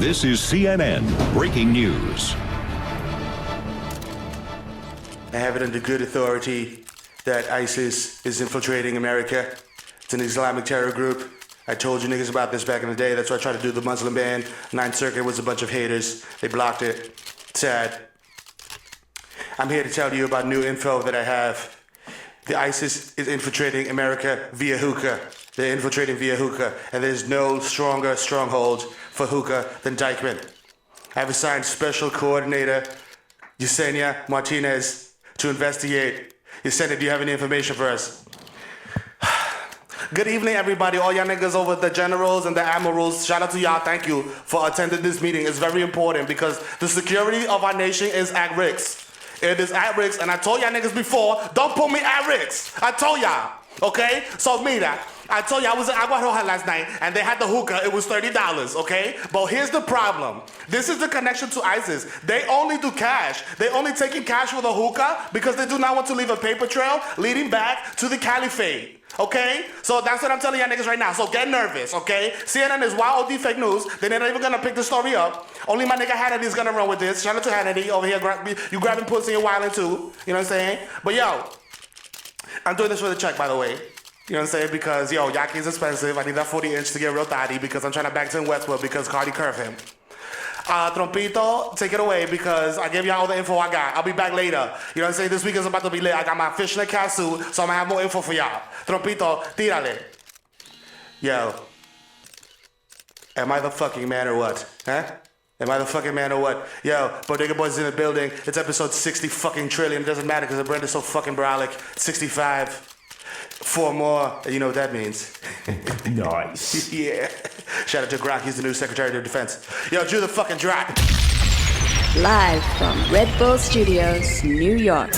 This is CNN Breaking News. I have it under good authority that ISIS is infiltrating America. It's an Islamic terror group. I told you niggas about this back in the day. That's why I tried to do the Muslim ban. Ninth Circuit was a bunch of haters. They blocked it. Sad. I'm here to tell you about new info that I have. The ISIS is infiltrating America via hookah. They're infiltrating via hookah, and there's no stronger stronghold for hookah than Dykeman. I have assigned Special Coordinator Yesenia Martinez to investigate. Yesenia, do you have any information for us? Good evening, everybody. All y'all niggas over the generals and the admirals. Shout out to y'all. Thank you for attending this meeting. It's very important because the security of our nation is at risk. It is at risk, and I told y'all niggas before, don't put me at risk. I told y'all, okay? So mira, I told you I was at Agua Roja last night, and they had the hookah. It was $30, okay? But here's the problem. This is the connection to ISIS. They only do cash. They only taking cash for the hookah because they do not want to leave a paper trail leading back to the caliphate. Okay? So that's what I'm telling y'all niggas right now. So get nervous, okay? CNN is wild OD fake news. They're not even gonna pick the story up. Only my nigga Hannity is gonna run with this. Shout out to Hannity over here. You grabbing pussy and wilding too. You know what I'm saying? But yo, I'm doing this for the check, by the way. You know what I'm saying? Because yo, Yaki is expensive. I need that 40-inch to get real thotty because I'm trying to back to Westwood because Cardi curved him. Trompito, take it away because I gave y'all all the info I got. I'll be back later. You know what I'm saying? This week is about to be lit. I got my fishnet cat suit, so I'm gonna have more info for y'all. Trompito, tírale. Yo. Am I the fucking man or what? Huh? Am I the fucking man or what? Yo, Bodega Boys is in the building. It's episode 60 fucking trillion. It doesn't matter because the brand is so fucking brolic. 65. 4 more, you know what that means. Nice. Yeah. Shout out to Grok, he's the new Secretary of Defense. Yo, Drew the fucking drop. Live from Red Bull Studios, New York.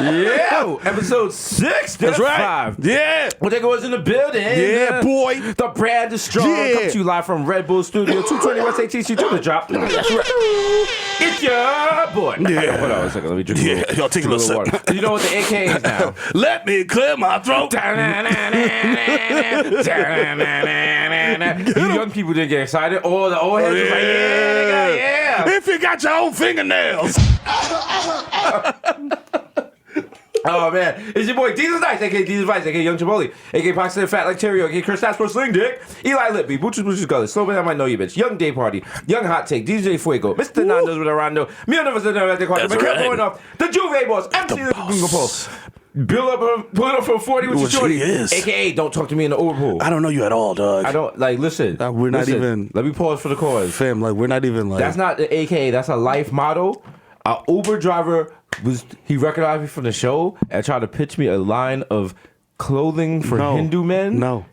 Yeah, episode 6. That's right. 5. Yeah. Bodega Boys in the building. Yeah, boy. The brand is strong. Yeah. Come to you live from Red Bull Studio, 220 West ATC to the drop. That's right. It's your boy. Yeah. Hold on a second. Let me drink Yeah, y'all take a little water. sip. You know what the AK is now? Let me clear my throat. You young people didn't get excited. Oh, the old heads was like, yeah, yeah. If you got your own fingernails. Oh man, it's your boy Desus Nice, aka Desus Vice, aka Young Chipotle, aka Paxton Fat Like Terrio, aka Chris Stats for Sling Dick, Eli Lippy, Boochers Gullis, Slow Man I Might Know You Bitch, Young Day Party, Young Hot Take, DJ Fuego, Mr. Nando's with Arando, Mio Never Said Never at the Quarter, That's McKell right. going off, the Juve Boss, MC the Google Pulse, pull up from 40 with your Which shorty, he is. aka Don't Talk to Me in the Uber Pool. I don't know you at all, dog. I don't, like, listen. We're not listen, even. Let me pause for the cause. Fam, like, we're not even like. That's not the AKA, that's a life motto. An Uber driver he recognized me from the show and tried to pitch me a line of clothing for Hindu men. No.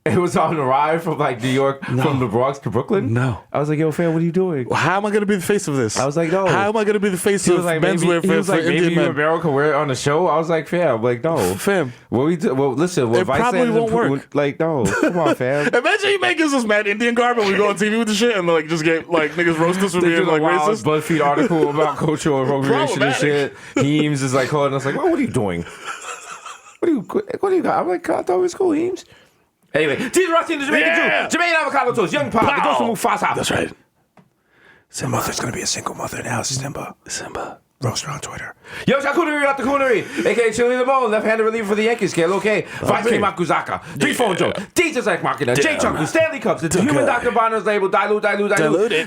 It was on the ride from like New York, from the Bronx to Brooklyn. No. I was like, yo, fam, what are you doing? How am I going to be the face of this? I was like, no. How am I going to be the face He of was like, menswear maybe, he was for like, maybe Indian you men? and Mero can wear it on the show. I was like, fam, like, no. Fam. What we do? Well, listen, what It probably won't work. Like, no. Come on, fam. Imagine you make us this mad Indian garb and we go on TV with the shit and like just get like niggas roast us for They being did a like wild racist. BuzzFeed article about cultural appropriation and shit. Heems is like calling us like, what are you doing? What do you got? I'm like, I thought it was cool, Heems. Anyway, T's Rossi, the Jamaican Jew, Jermaine Avocado Toast, Young Pop, the Ghost of Mufasa. That's right. Simba, there's gonna be a single mother now. Simba. Roast her on Twitter. Yo, Shakunari out the Coonery, aka Chili the Bone, left-handed reliever for the Yankees, Kale, okay. Vice K. Makuzaka, Three-Phone Joe, Jesus Like Machina, Jay Chunky, Stanley Cups, the Human Dr. Bonner's label, Dilute,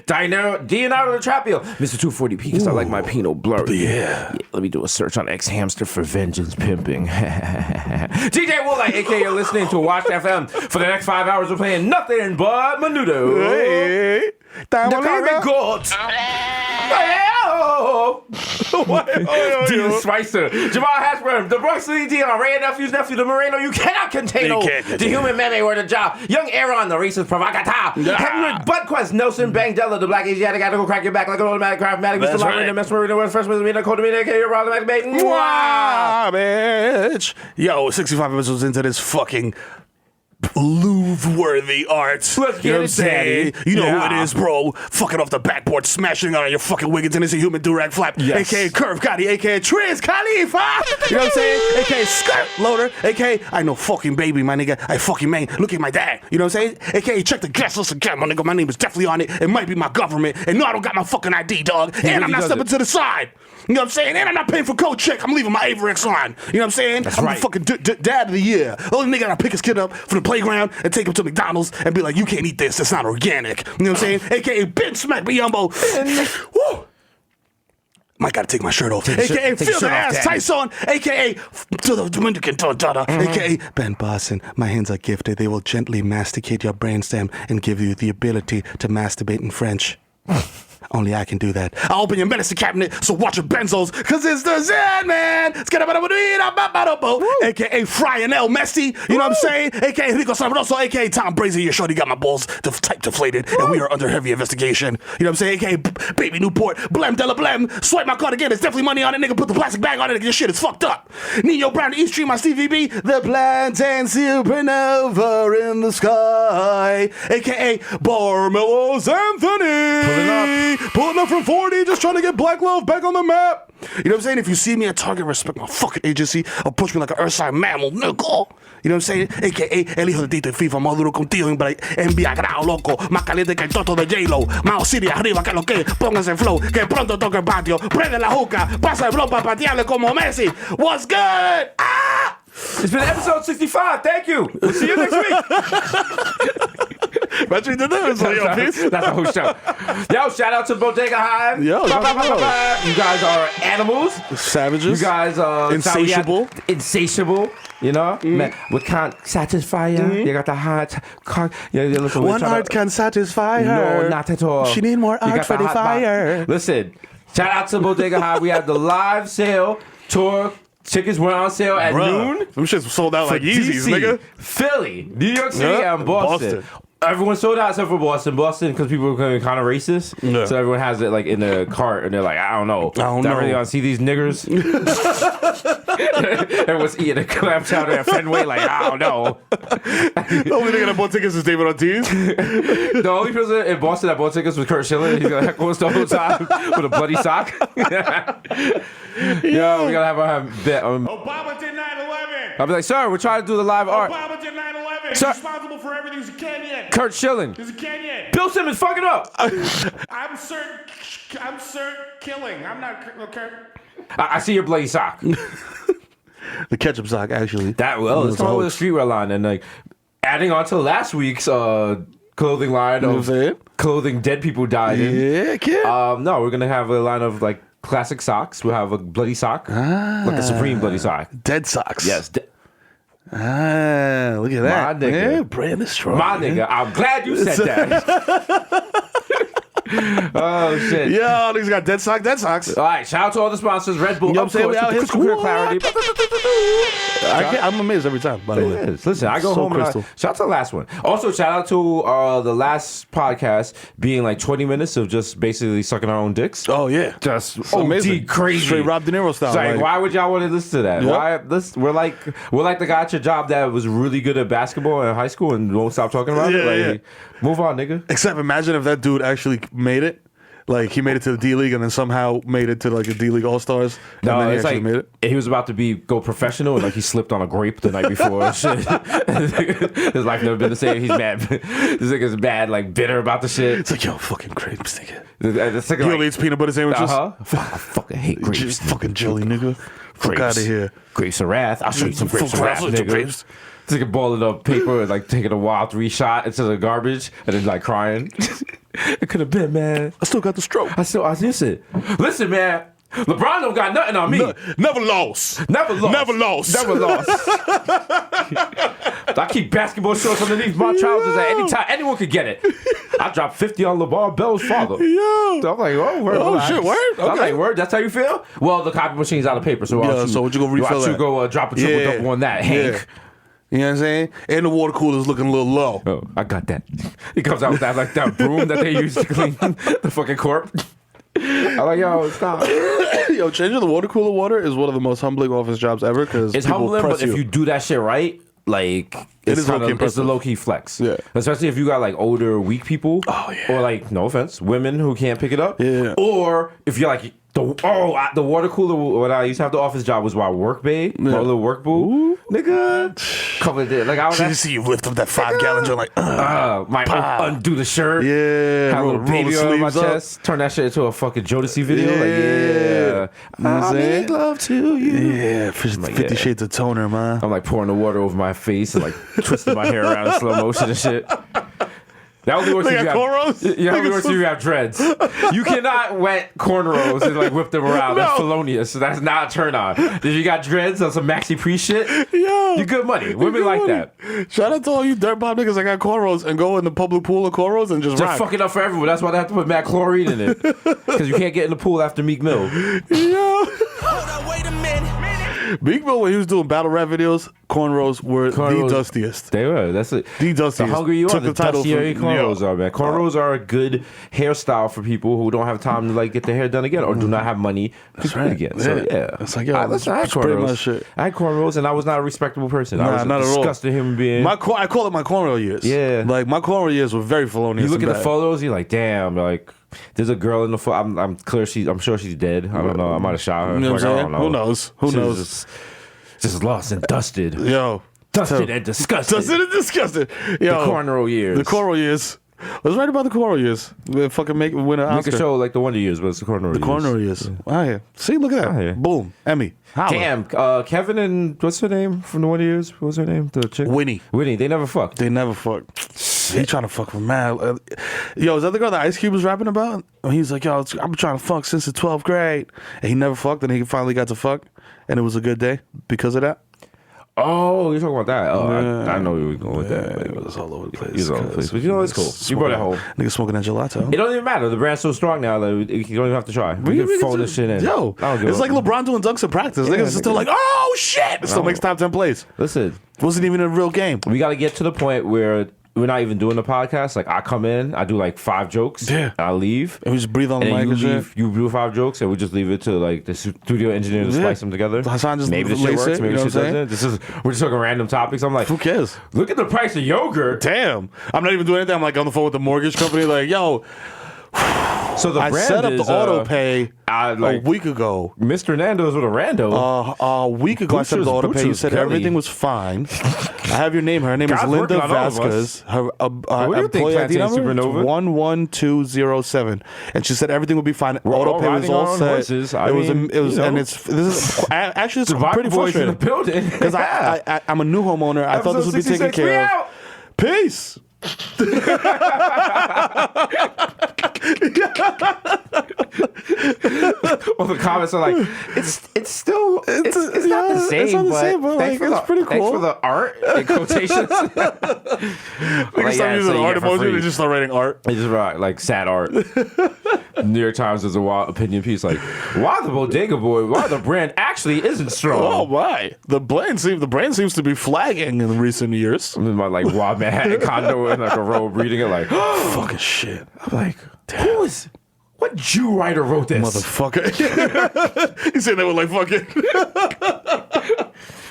Leonardo DiCaprio, Mr. 240p, because I like my Pinot blurry. Yeah. Let me do a search on X Hamster for vengeance pimping. DJ Woolite, aka you're listening to Watch FM. For the next 5 hours, we're playing nothing but Menudo. Hey. The Curry Goat. Dean Spicer, Jamal Hashburn, the Bronx City Dion, Ray and Nephew's nephew, the Moreno, you cannot contain the human meme or the job, Young Aaron, the racist provocateur, Henrik Budquest, Nelson Bangdella, the black Asiatic, gotta go crack your back like an automatic craftmatic, Mr. Lottery, the Mess Marina, West First Misdemeanor, Code Media, K, your problematic bait. Wow, bitch. Yo, 65 episodes into this fucking Louvre-worthy art. Let's get you know what I'm it, saying? Daddy. You know Yeah. who it is, bro. Fucking off the backboard, smashing on your fucking Wiggins, and it's a human durag flap. Yes. AKA Curve Gotti, AKA Triz Khalifa. You know what I'm saying? AKA Skirt Loader, AKA I know fucking baby, my nigga. I fucking man. Look at my dad. You know what I'm saying? AKA check the guest list again, my nigga. My name is definitely on it. It might be my government. And no, I don't got my fucking ID, dog. And really I'm not stepping to the side. You know what I'm saying? And I'm not paying for code check. I'm leaving my Averex on. You know what I'm saying? That's I'm right. the fucking dad of the year. The only nigga that pick his kid up from the playground and take him to McDonald's and be like, you can't eat this. It's not organic. You know what I'm saying? AKA Ben Smack Biyumbo. Woo! Might gotta take my shirt off. AKA take Feel your the shirt off, Ass Daddy. Tyson. AKA To the Dominican Dada. AKA Ben Boston. My hands are gifted. They will gently masticate your brainstem and give you the ability to masturbate in French. Only I can do that. I'll open your medicine cabinet, so watch your benzos, cause it's the Zen Man. It's gonna be AKA Fry L. Messi. You know what I'm saying? AKA Rico Sabroso, AKA Tom Brazier. Your shorty got my balls type deflated, and we are under heavy investigation. You know what I'm saying? AKA Baby Newport, Blem Della Blem. Swipe my card again. There's definitely money on it, nigga. Put the plastic bag on it. Your shit is fucked up. Nino Brown, East Stream, my Stevie B. The plants and supernova in the sky. AKA Barmelos Anthony. Pulling up from 40, just trying to get Black Love back on the map. You know what I'm saying? If you see me at Target, respect my fucking agency. Approach me like an earthside mammal, nigga. You know what I'm saying? AKA El Hijo de Tito y FIFA, más duro contigo en Viagra, loco. Más caliente que el toto de J-Lo. Más Osiris arriba que lo que. Pónganse en flow, que pronto toque el patio. Prende la hookah, pasa el blow para patearle como Messi. What's good? Ah! It's been episode 65. Thank you. We'll see you next week. That's what you did there. So, yo, peace. That's the whole show. Yo, shout out to Bodega Hive. Yo, You guys are animals. Savages. You guys are Insatiable. Insatiable. You know, man, we can't satisfy you. You got the heart. Listen, One art can satisfy her. No, not at all. She need more You art got for the hot fire. box. Listen, shout out to Bodega Hive. We have the live sale tour. Tickets went on sale at noon. Them shits sold out like for Yeezys, DC, nigga. Philly, New York City, Yeah, and Boston. Everyone sold out except for Boston. Boston, because people were kind of racist. Yeah. So everyone has it like in the cart, and they're like, I don't know. I don't Do know. really want to see these niggers? Everyone's eating a clam chowder at Fenway, like, I don't know. The only nigga that bought tickets is David Ortiz. The only person in Boston that bought tickets was Kurt Schilling. He's gonna heckle us the whole time with a bloody sock. Yo, we gotta have a bit. Obama did 9/11. I'll be like, sir, we're trying to do the live art. Obama did 9/11. He's Sir. responsible for everything. He's a Kenyan. Kurt Schilling. He's a Kenyan. Bill Simmons fucking up. I'm Sir Killing. I'm not Kurt. I see your bloody sock. The ketchup sock, actually. That well, it's It's a come up with a hoax. streetwear line, and like adding on to last week's clothing line You know what I'm of saying? clothing dead people died in. Yeah, kid. No, we're gonna have a line of like classic socks. We'll have a bloody sock, like a Supreme bloody sock. Dead socks. Yes, Ah, look at that. My nigga. Yeah, brand is strong. my nigga. I'm glad you said that. Oh shit. Yo, niggas got dead socks. All right, shout out to all the sponsors. Red Bull, You know of what I'm saying? course, We out with here crystal clear squad. clarity. I'm amazed every time, by the way. It is. Listen, I go So home and crystal. shout out to the last one. Also, shout out to the last podcast being like 20 minutes of just basically sucking our own dicks. Oh, yeah. Just It's amazing. OD crazy. Straight Rob De Niro style. It's like, like- why would y'all want to listen to that? Yep. We're like the guy at your job that was really good at basketball in high school and won't stop talking about it. Yeah, Like, move on, nigga. Except imagine if that dude actually made it. Like, he made it to the D League and then somehow made it to like the D League All Stars. No, and then he it's actually like made it. he was about to go professional, and like he slipped on a grape the night before. And shit. His life never been the same. He's mad. This nigga's mad, like bitter about the shit. It's like, yo, fucking grapes, nigga. It's like, He only eats peanut butter sandwiches. Fuck, I fucking hate grapes. Just fucking jelly, nigga. Fuck Grapes. out of here. Grapes of wrath. I'll show you some grapes of wrath, I'll show you some nigga. grapes. It's like a ball of the paper and like taking a wild 3 shot into the garbage and then like crying. It could have been, man. I still got the stroke. I listen, man. LeBron don't got nothing on me. Never lost. Never lost. Never lost. Never lost. I keep basketball shorts underneath my trousers at any time. Anyone could get it. I dropped 50 on LeVar Bell's father. Yo. So I'm like, oh, word. Oh, shit, word? I'm Okay. like, word, that's how you feel? Well, the copy machine's out of paper, so why Yeah, don't you, so would you go refill why don't you that? go drop a triple-double on that, Hank? Yeah. You know what I'm saying? And the water cooler's looking a little low. Oh, I got that. He comes out with that like that broom that they use to clean the fucking corp. I'm like, yo, stop. Yo, changing the water cooler water is one of the most humbling office jobs ever because It's humbling, but if you do that shit right, like It is low-key it's impressive. a low key flex. Yeah. Especially if you got like older, weak people. Oh, yeah. Or like, no offense, women who can't pick it up. Yeah. Or if you're like the water cooler. When I used to have the office job was my work bay, my little work boo, nigga. Covered it. Like I was. You see you lift up that 5-gallon joint like, might undo the shirt. yeah, Have a little roll the baby on my sleeves up. chest. Turn that shit into a fucking Jodeci video. Yeah. Like, yeah. You know what I'm I saying? make love to you. Yeah, 50 Shades of Toner, man. I'm like pouring the water over my face and like twisting my hair around in slow motion and shit. That only works if you got have cornrows? Yeah, only works if you have dreads. You cannot wet cornrows and like whip them around. That's felonious. So that's not a turn on. If you got dreads on some Maxi Priest shit, you good money. Women like that. Shout out to all you dirt pop niggas that got cornrows and go in the public pool of cornrows and just rock. Fuck it up for everyone. That's why they have to put mad chlorine in it. Because you can't get in the pool after Meek Mill. Yeah. Meek Mill, when he was doing battle rap videos, cornrows were the dustiest. They were. That's it. The dustiest. The hungrier you are, Took the dustier your cornrows yeah. are, man. Cornrows are a good hairstyle for people who don't have time to like get their hair done again or do not have money to do it again. So yeah, it's like, yo, listen, I had that's pretty cornrows. much shit. I had cornrows and I was not a respectable person. I was not a at all. disgusting human being. I call it my cornrow years. Yeah. Like my cornrow years were very felonious. You look and at the bad. photos, you're like, damn, like there's a girl in the photo. I'm sure she's dead. I don't know. I might have shot her. You know what Like, I'm I saying? don't know. Who She's knows? Just lost and dusted. Yo. Dusted and disgusted. Dusted and disgusted. Yo. The cornrow years. The cornrow years. Let's write about the cornrow years. We fucking win an Oscar. Make a show like the Wonder Years, but it's the cornrow years. The cornrow years. Oh, yeah. See, look at that. Oh, yeah. Boom. Emmy. Holla. Damn, Kevin and what's her name from the Wonder Years? What was her name? The chick? Winnie. They never fucked. They never fucked. He trying to fuck with mad. Yo, is that the girl that Ice Cube was rapping about? And he's like, yo, I'm trying to fuck since the 12th grade. And he never fucked, and he finally got to fuck. And it was a good day because of that. Oh, you're talking about that. Oh, I know where we were going with that. It was all over the place. It was all over the place. But you know, it's cool. You brought it home. Nigga smoking that gelato. It don't even matter. The brand's so strong now that you don't even have to try. We can phone this shit in. Yo, it's like LeBron doing dunks in practice. Niggas still like, oh shit! It still makes top 10 plays. Listen, wasn't even a real game. We got to get to the point where we're not even doing the podcast. Like I come in, I do like 5 jokes. Yeah. I leave. And we just breathe on the mic and shit. You do 5 jokes, and we just leave it to like the studio engineer to splice them together. Hasan just maybe the shit lace works, it, maybe you know the shit what I'm doesn't. We're just talking random topics. I'm like, who cares? Look at the price of yogurt. Damn, I'm not even doing anything. I'm like on the phone with the mortgage company. Like, yo. So the I brand set up is, the auto pay like, a week ago. Mr. Nando's with a rando. A week ago, I set up the auto pay. You said Kelly. everything was fine. I have your name. Her name is God's Linda working on all of Vasquez. Her What do you think, employee ID Plantain number Supernova? 11207, and she said everything would be fine. We're Auto all pay was riding all our own set. horses. It was, you know. and this is actually it's Survivor pretty Boys in the frustrating building. because I'm a new homeowner. I thought this would be taken 66, we care of. out. Peace. Well, the comments are like, it's still it's not the same. It's not the same, but like, it's pretty Thanks cool. for the art in quotations. We can start using art emoji. We just start writing art. They just write like sad art. New York Times does a wild opinion piece like, why the Bodega Boy? Why the brand actually isn't strong? Oh my! The brand seems to be flagging in recent years. I'm in my like wild Manhattan condo in like a robe reading it like, Fucking shit! I'm like, who is? What Jew writer wrote this? Motherfucker! He's saying that with like fucking.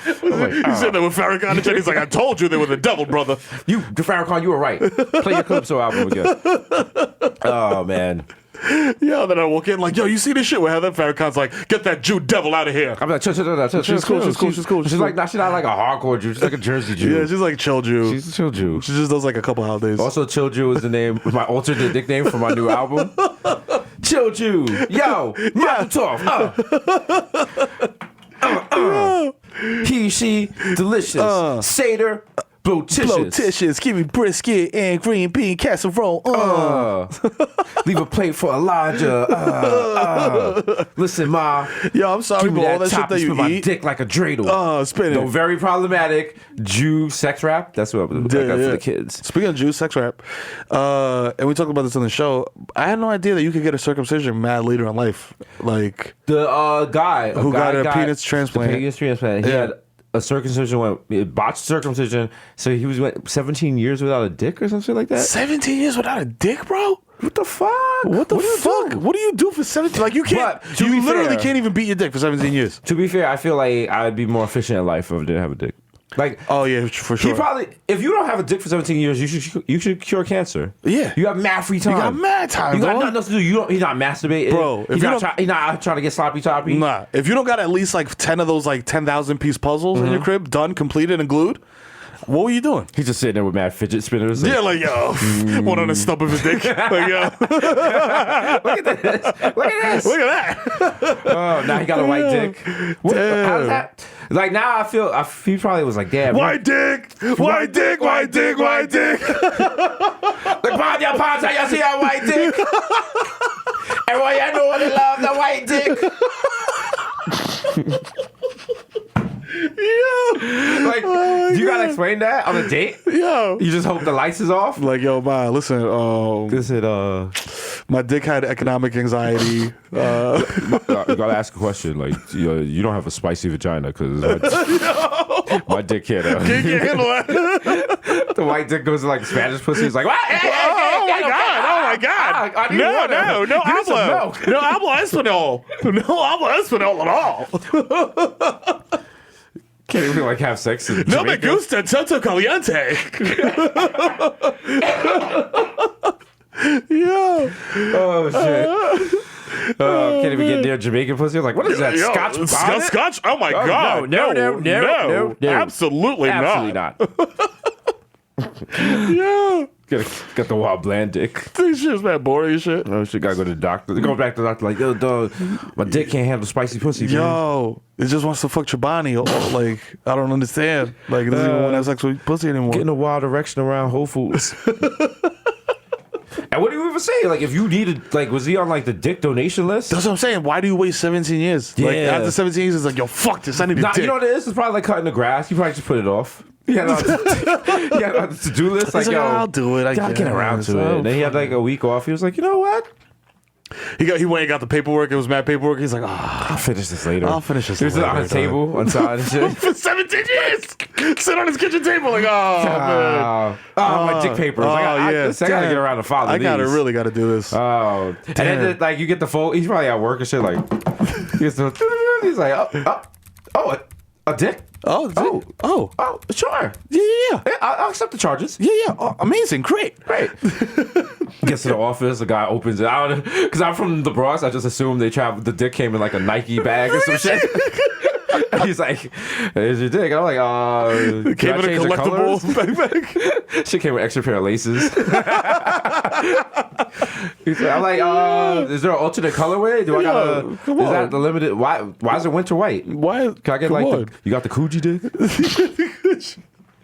He's sitting there with Farrakhan and he's like, I told you they were the devil, brother. You, Farrakhan, you were right. Play your Calypso album again. Oh man. Yeah, then I walk in like, yo, you see this shit? We have that Farrakhan's like, get that Jew devil out of here. I'm like, chill. She's cool. She's like, nah, she's not like a hardcore Jew. She's like a Jersey Jew. Yeah, she's like chill Jew. She's a chill Jew. She just does like a couple holidays. Also, Chill Jew is the name, my alternate nickname for my new album. Chill Jew. Yo, Mazel Tov. He, she, delicious. Seder, blotitious. Give me brisket and green bean casserole. Leave a plate for Elijah. Listen, Ma. Yo, I'm sorry, Give me but all that that shit top that and you spin my eat. dick like a dreidel. Spin No, it. very problematic Jew sex rap. That's what I got for the kids. Speaking of Jews, sex rap, and we talked about this on the show. I had no idea that you could get a circumcision mad later in life. Like The guy who got a penis transplant. Penis transplant. He had a circumcision, botched circumcision. So he went 17 years without a dick or something like that. 17 years without a dick, bro? What the fuck? What the do you fuck? do? What do you do for 17? Like you can't. But, to you be literally fair- can't even beat your dick for 17 years. To be fair, I feel like I'd be more efficient in life if I didn't have a dick. Like, Oh yeah, for sure. he probably, if you don't have a dick for 17 years, you should cure cancer. Yeah. You have mad free time. You got mad time, You got dog. nothing else to do. He's not masturbating. Bro, if he's you not, don't- he's not out trying to get sloppy toppy. Nah, if you don't got at least like 10 of those like 10,000 piece puzzles in your crib, done, completed, and glued, what were you doing? He's just sitting there with mad fidget spinners. Yeah, like yo, one on the stump of his dick. Like yo, Look at this. Look at this. look at that. Oh, now he got a white dick. How does that? Like now, I feel he probably was like, damn. White dick, white dick, white dick, white dick. Like, Panta, y'all see that white dick? Everyone, y'all know what they love, the white dick. Like, do you gotta explain that on a date? Yo, You just hope the lights is off? like yo, ma, listen. This is My dick had economic anxiety. you gotta ask a question. Like, you don't have a spicy vagina because my dick can't. Can't handle that. The white dick goes to like Spanish pussy. It's like, what? Oh my god! Oh my god! I need water. No Give me some habla. milk. No habla español. No habla español at all. Can't even like have sex in No me Jamaica. gusta tanto caliente. Yeah. Oh shit. Can't even get near Jamaican pussy. I was like, what is that? Yo, Scotch bonnet? Scotch? Oh my Oh, god! no. Absolutely Absolutely not. not. Yeah. Got the wild bland dick. This shit's man boring as shit. Oh shit, gotta go to the doctor. Go back to the doctor like, yo, dog, my dick can't handle spicy pussy, man. Yo, it just wants to fuck Chobani. Like, I don't understand. Like, it doesn't even want to have sex with pussy anymore. Getting a wild erection around Whole Foods. And what do you even say? Like, if you needed, like, was he on like the dick donation list? That's what I'm saying. Why do you wait 17 years? Like, Yeah. after 17 years, it's like, yo, fuck this. I need a Nah, dick. you know what it is? It's probably like cutting the grass. You probably just put it off. He had on the to-do list. Like, He's like, yo, I'll do it. I gotta get around to it. And then he had like a week off. He was like, you know what? He went and got the paperwork. It was mad paperwork. He's like, I'll finish this later. I'll finish this He was later, on his dog. table on side and shit. for 17 years. Sit on his kitchen table like, oh, man. My dick papers. Like, I gotta Damn. get around to follow I these. really gotta do this. Oh, and then like you get the phone. He's probably at work and shit. Like, he's like, a dick. Oh, Sure. yeah. I'll accept the charges. Yeah. Oh, amazing. Great. Great. Gets to the office, the guy opens it. I don't know, because I'm from the Bronx. I just assumed the dick came in like a Nike bag or some shit. And he's like, "Here's your dick." And I'm like, It came in a collectible backpack. Shit came with extra pair of laces. I'm like, is there an alternate colorway? Do I gotta? come Is on. that the limited? Why is it winter white? Why? Can I get Come like on. you got the Coogee dick?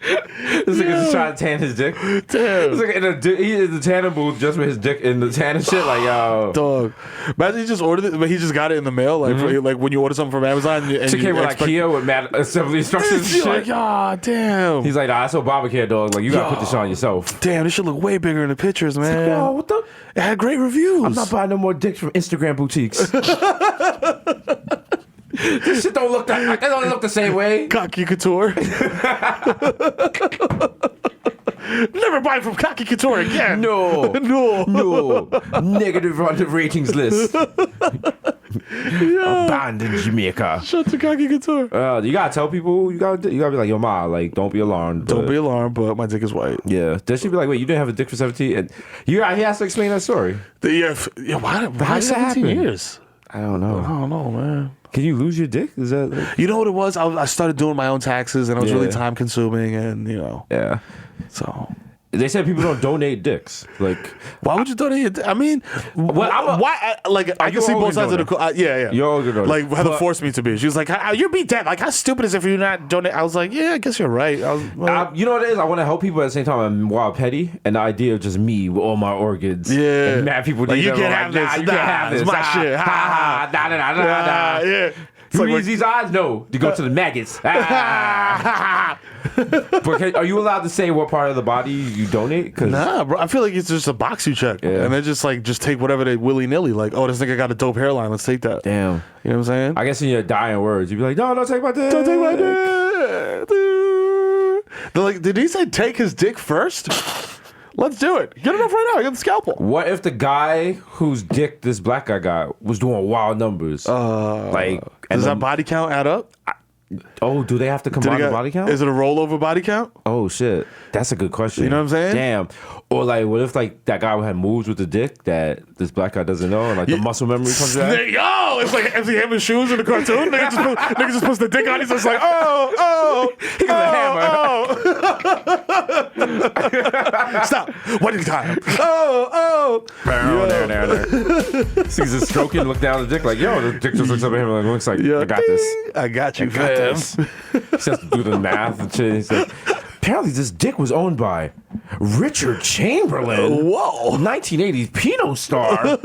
This nigga just trying to tan his dick. Damn. It's like he in the tanning booth just with his dick in the tan and shit. Like, yo. Dog. Imagine he just ordered it, but he just got it in the mail. Like, like when you order something from Amazon. And She came with like Kia with mad assembly instructions and You're shit. like, ah, damn. He's like, nah, that's Obamacare, dog. Like, you gotta put this on yourself. Damn, this should look way bigger in the pictures, man. Yo, what the? It had great reviews. I'm not buying no more dicks from Instagram boutiques. This shit don't look that. They don't look the same way. Cocky Couture. Never buy from Cocky Couture again. No. No. Negative on the ratings list. Abandoned Jamaica. Shut to Cocky Couture. You gotta tell people. You gotta be like, yo, ma, like, don't be alarmed. Don't but- be alarmed, but my dick is white. Yeah. Then she'd be like, wait, you didn't have a dick for 17? And he has to explain that story. Why How did that 17 happen? years? I don't know. I don't know, man. Can you lose your dick? Is that like... You know what it was? I started doing my own taxes, and it was really Yeah. time consuming, and Yeah. so. They said people don't donate dicks. Like, Why would you donate your dick? I mean, Well, I'm a- why? I you can see an both organ sides of the donor? yeah. You're an organ donor. Like Heather But- forced me to be. She was like, "You'd be dead. Like, how stupid is it for you not donate?" I was like, "Yeah, I guess you're right." I was, you know what it is? I want to help people at the same time. I'm wild petty, and the idea of just me with all my organs. Yeah. And mad people Like, need you them. can't I'm have like, this. Nah, you Nah, can't have it's this. my shit. Ha, ha. Nah, nah, nah, nah. yeah. Who like needs when- these eyes? No, to go to the maggots. But are you allowed to say what part of the body you donate? Cause Nah, bro. I feel like it's just a box you check, Yeah. and they just take whatever they willy nilly. Like, oh, this nigga got a dope hairline. Let's take that. damn. You know what I'm saying? I guess in your dying words, you'd be like, no, don't take my dick. Don't take my dick. They're like, did he say take his dick first? Let's do it. Get it off right now. Get the scalpel. What if the guy whose dick this black guy got was doing wild numbers? And Does the- that body count add up? Oh, do they have to combine the body count? Is it a rollover body count? Oh shit, that's a good question. You know what I'm saying? Damn. Or like, what if like that guy had moves with the dick that this black guy doesn't know, and like the muscle memory comes back? Yo, it's like empty him in shoes in the cartoon. Nigga just puts the dick on. He's just like, he got a hammer. Stop. One time. There. So he's just stroking, look down at the dick like, yo, the dick just looks up at him and looks like, I got this. I got you, fam. He has to do the math and shit. He's like, apparently this dick was owned by Richard Chamberlain. Whoa. 1980s Pinot Star.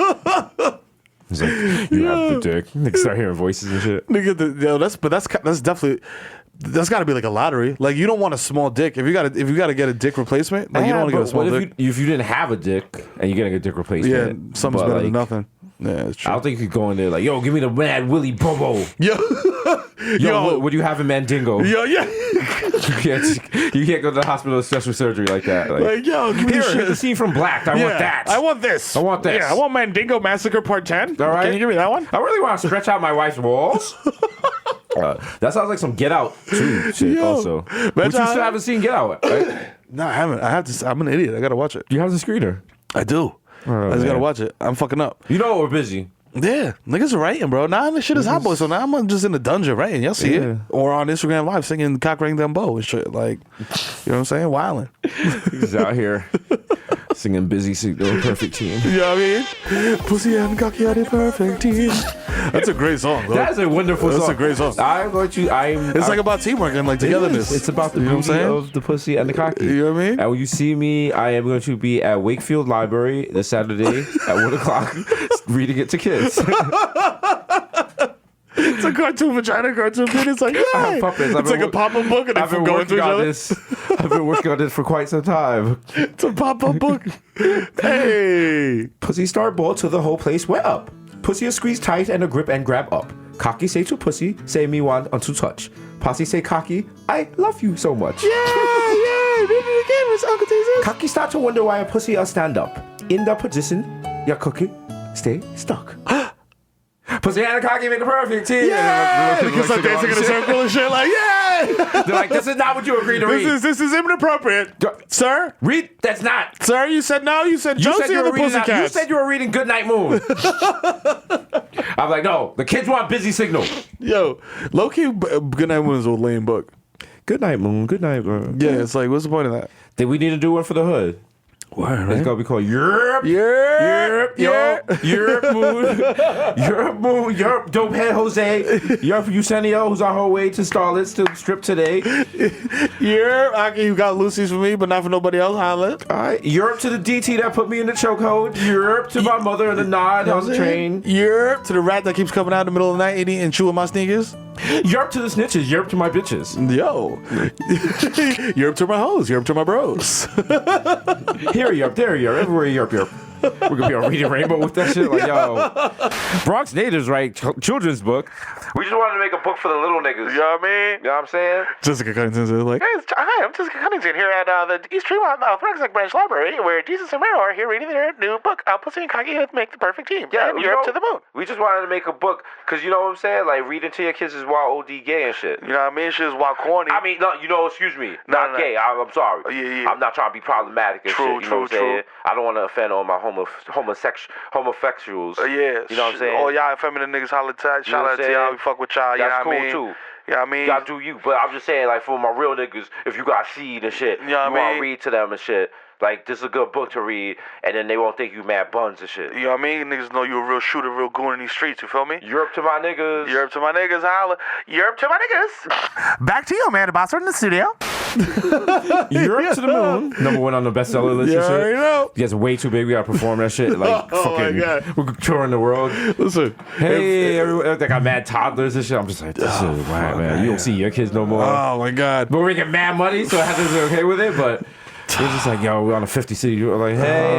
He's like, you have the dick. They start hearing voices and shit. Nigga, that's definitely. That's got to be like a lottery. Like you don't want a small dick. If you got to get a dick replacement, like you don't want to get a small dick. If you didn't have a dick and you're getting a dick replacement, yeah, something's better than nothing. Yeah, it's true. I don't think you could go in there like, yo, give me the Mad Willie Bobo. Yo, what do you have in Mandingo? Yo, yeah. You can't go to the hospital with special surgery like that. Like yo, give me here's the scene from Black. I want that. I want this. I want this. Yeah, I want Mandingo Massacre Part 10. All right. Can you give me that one? I really want to stretch out my wife's walls. That sounds like some Get Out too shit. Yo, also, but you still haven't seen Get Out, right? No, I haven't. I have to. I'm an idiot. I gotta watch it. You have the screener. I do. I just gotta watch it. I'm fucking up. You know we're busy. Yeah, niggas are writing, bro. Now this shit is hot boy, so now I'm just in the dungeon writing. Y'all see it, or on Instagram Live singing "Cock Ring Dumbo" and shit. Like, you know what I'm saying? Wilding. He's out here singing "Busy Signal," perfect team. You know what I mean? Pussy and cocky are the perfect team. That's a great song, bro. That's a wonderful song. That's a great song. It's like about teamwork and like togetherness. It's about the beauty of the pussy and the cocky. You know what I mean? And when you see me, I am going to be at Wakefield Library this Saturday at 1 o'clock reading it to kids. It's a cartoon vagina cartoon kid. It's like, yeah. It's like a pop-up book and I've been working on this. I've been working on this for quite some time. It's a pop-up book. Hey. Pussy start ball till the whole place wet up. Pussy is squeezed tight and a grip and grab up. Cocky say to pussy, say me want unto touch. Posse say cocky, I love you so much. Yeah. Read it again, Miss Uncle Jesus. Cocky start to wonder why a pussy will stand up. In the position, your cookie stay stuck. Pussy and a cocky make a perfect team. Yeah. They can start dancing in a circle and shit like, yeah. They're like, this is not what you agreed to read. This is inappropriate. Sir? Read, that's not. Sir, you said no. You said Josie and the Pussycats. You said you were reading Goodnight Moon. I'm like, no, the kids want Busy Signal. Yo, low-key, Goodnight Moon is a lame book. Goodnight Moon, Goodnight Moon. Yeah, it's like, what's the point of that? Then we need to do one for the hood. Word, It's gonna be called Europe. Europe, Moon. Europe, dope head Jose. Europe, Eusenio, who's on her way to Starlets to strip today. Europe, you got Lucy's for me, but not for nobody else. Holla. All right. Europe to the DT that put me in the chokehold. Europe to my mother in the nod on the train. Europe to the rat that keeps coming out in the middle of the night eating and chewing my sneakers. Europe to the snitches. Europe to my bitches. Yo. Europe to my hoes. Europe to my bros. Here, Europe. There, Europe. Everywhere, Europe. We're gonna be on Reading Rainbow with that shit. Like, yo, Bronx natives write children's book. We just wanted to make a book for the little niggas. You know what I mean? You know what I'm saying? Jessica Cunnington's like, hi, I'm Jessica Cunnington here at the East Tremont Bronx Branch Library, where Desus and Mero are here reading their new book, Pussy and Cocky Make the Perfect Team. Yeah, and Europe to the Moon. We just wanted to make a book, because you know what I'm saying? Like, reading to your kids is wild OD gay and shit. You know what I mean? Shit is wild corny. I mean, no, excuse me. Not gay. I'm sorry. Yeah. I'm not trying to be problematic and shit. You know what I'm saying? I don't want to offend all my homosexuals. Yeah. You know what I'm saying? All y'all feminine niggas holla tight. Shout out to y'all. We fuck with y'all. You know what I mean? That's cool, too. You know what I mean? You gotta do you. But I'm just saying, like, for my real niggas, if you got seed and shit, you know what I want mean? to read to them and shit. Like, this is a good book to read, and then they won't think you mad buns and shit. You know what I mean? Niggas know you a real shooter, real goon in these streets, you feel me? Europe to my niggas. Europe to my niggas, holla. Europe to my niggas. Back to you, man. The boss in the studio. Europe to the Moon. Number one on the bestseller list and shit. You know. You guys are way too big. We gotta perform that shit. Like, fucking, my God. We're touring the world. Listen. Hey, everyone. They got mad toddlers and shit. I'm just like, this shit is wild, man. You don't see your kids no more. Oh, my God. But we're making mad money, so I have to be okay with it, but We're just like, yo, we're on a 50 city. We're like, hey,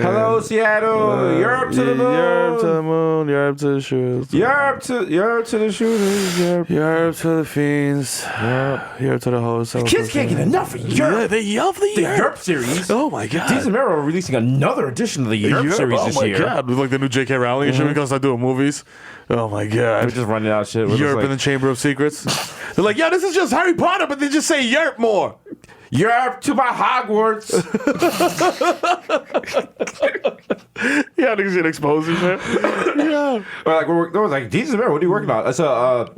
hello, Seattle. Europe to the moon. Europe to the moon. Europe to the shooters. Europe to the shooters. Europe to the fiends. Europe to the hoes. Kids can't get enough of Europe. Yeah, they love the Europe series. Oh my god. Desus and Mero are releasing another edition of the Europe series this year. Oh my god. With like the new J.K. Rowling and shit, we gotta start doing movies. Oh my god. We're just running out of shit. Europe in the Chamber of Secrets. They're like, yo, this is just Harry Potter, but they just say Europe more. Europe to my Hogwarts. Yeah, niggas get exposed and shit. Yeah. Or like we're like, Desus and Mero, what are you working on? So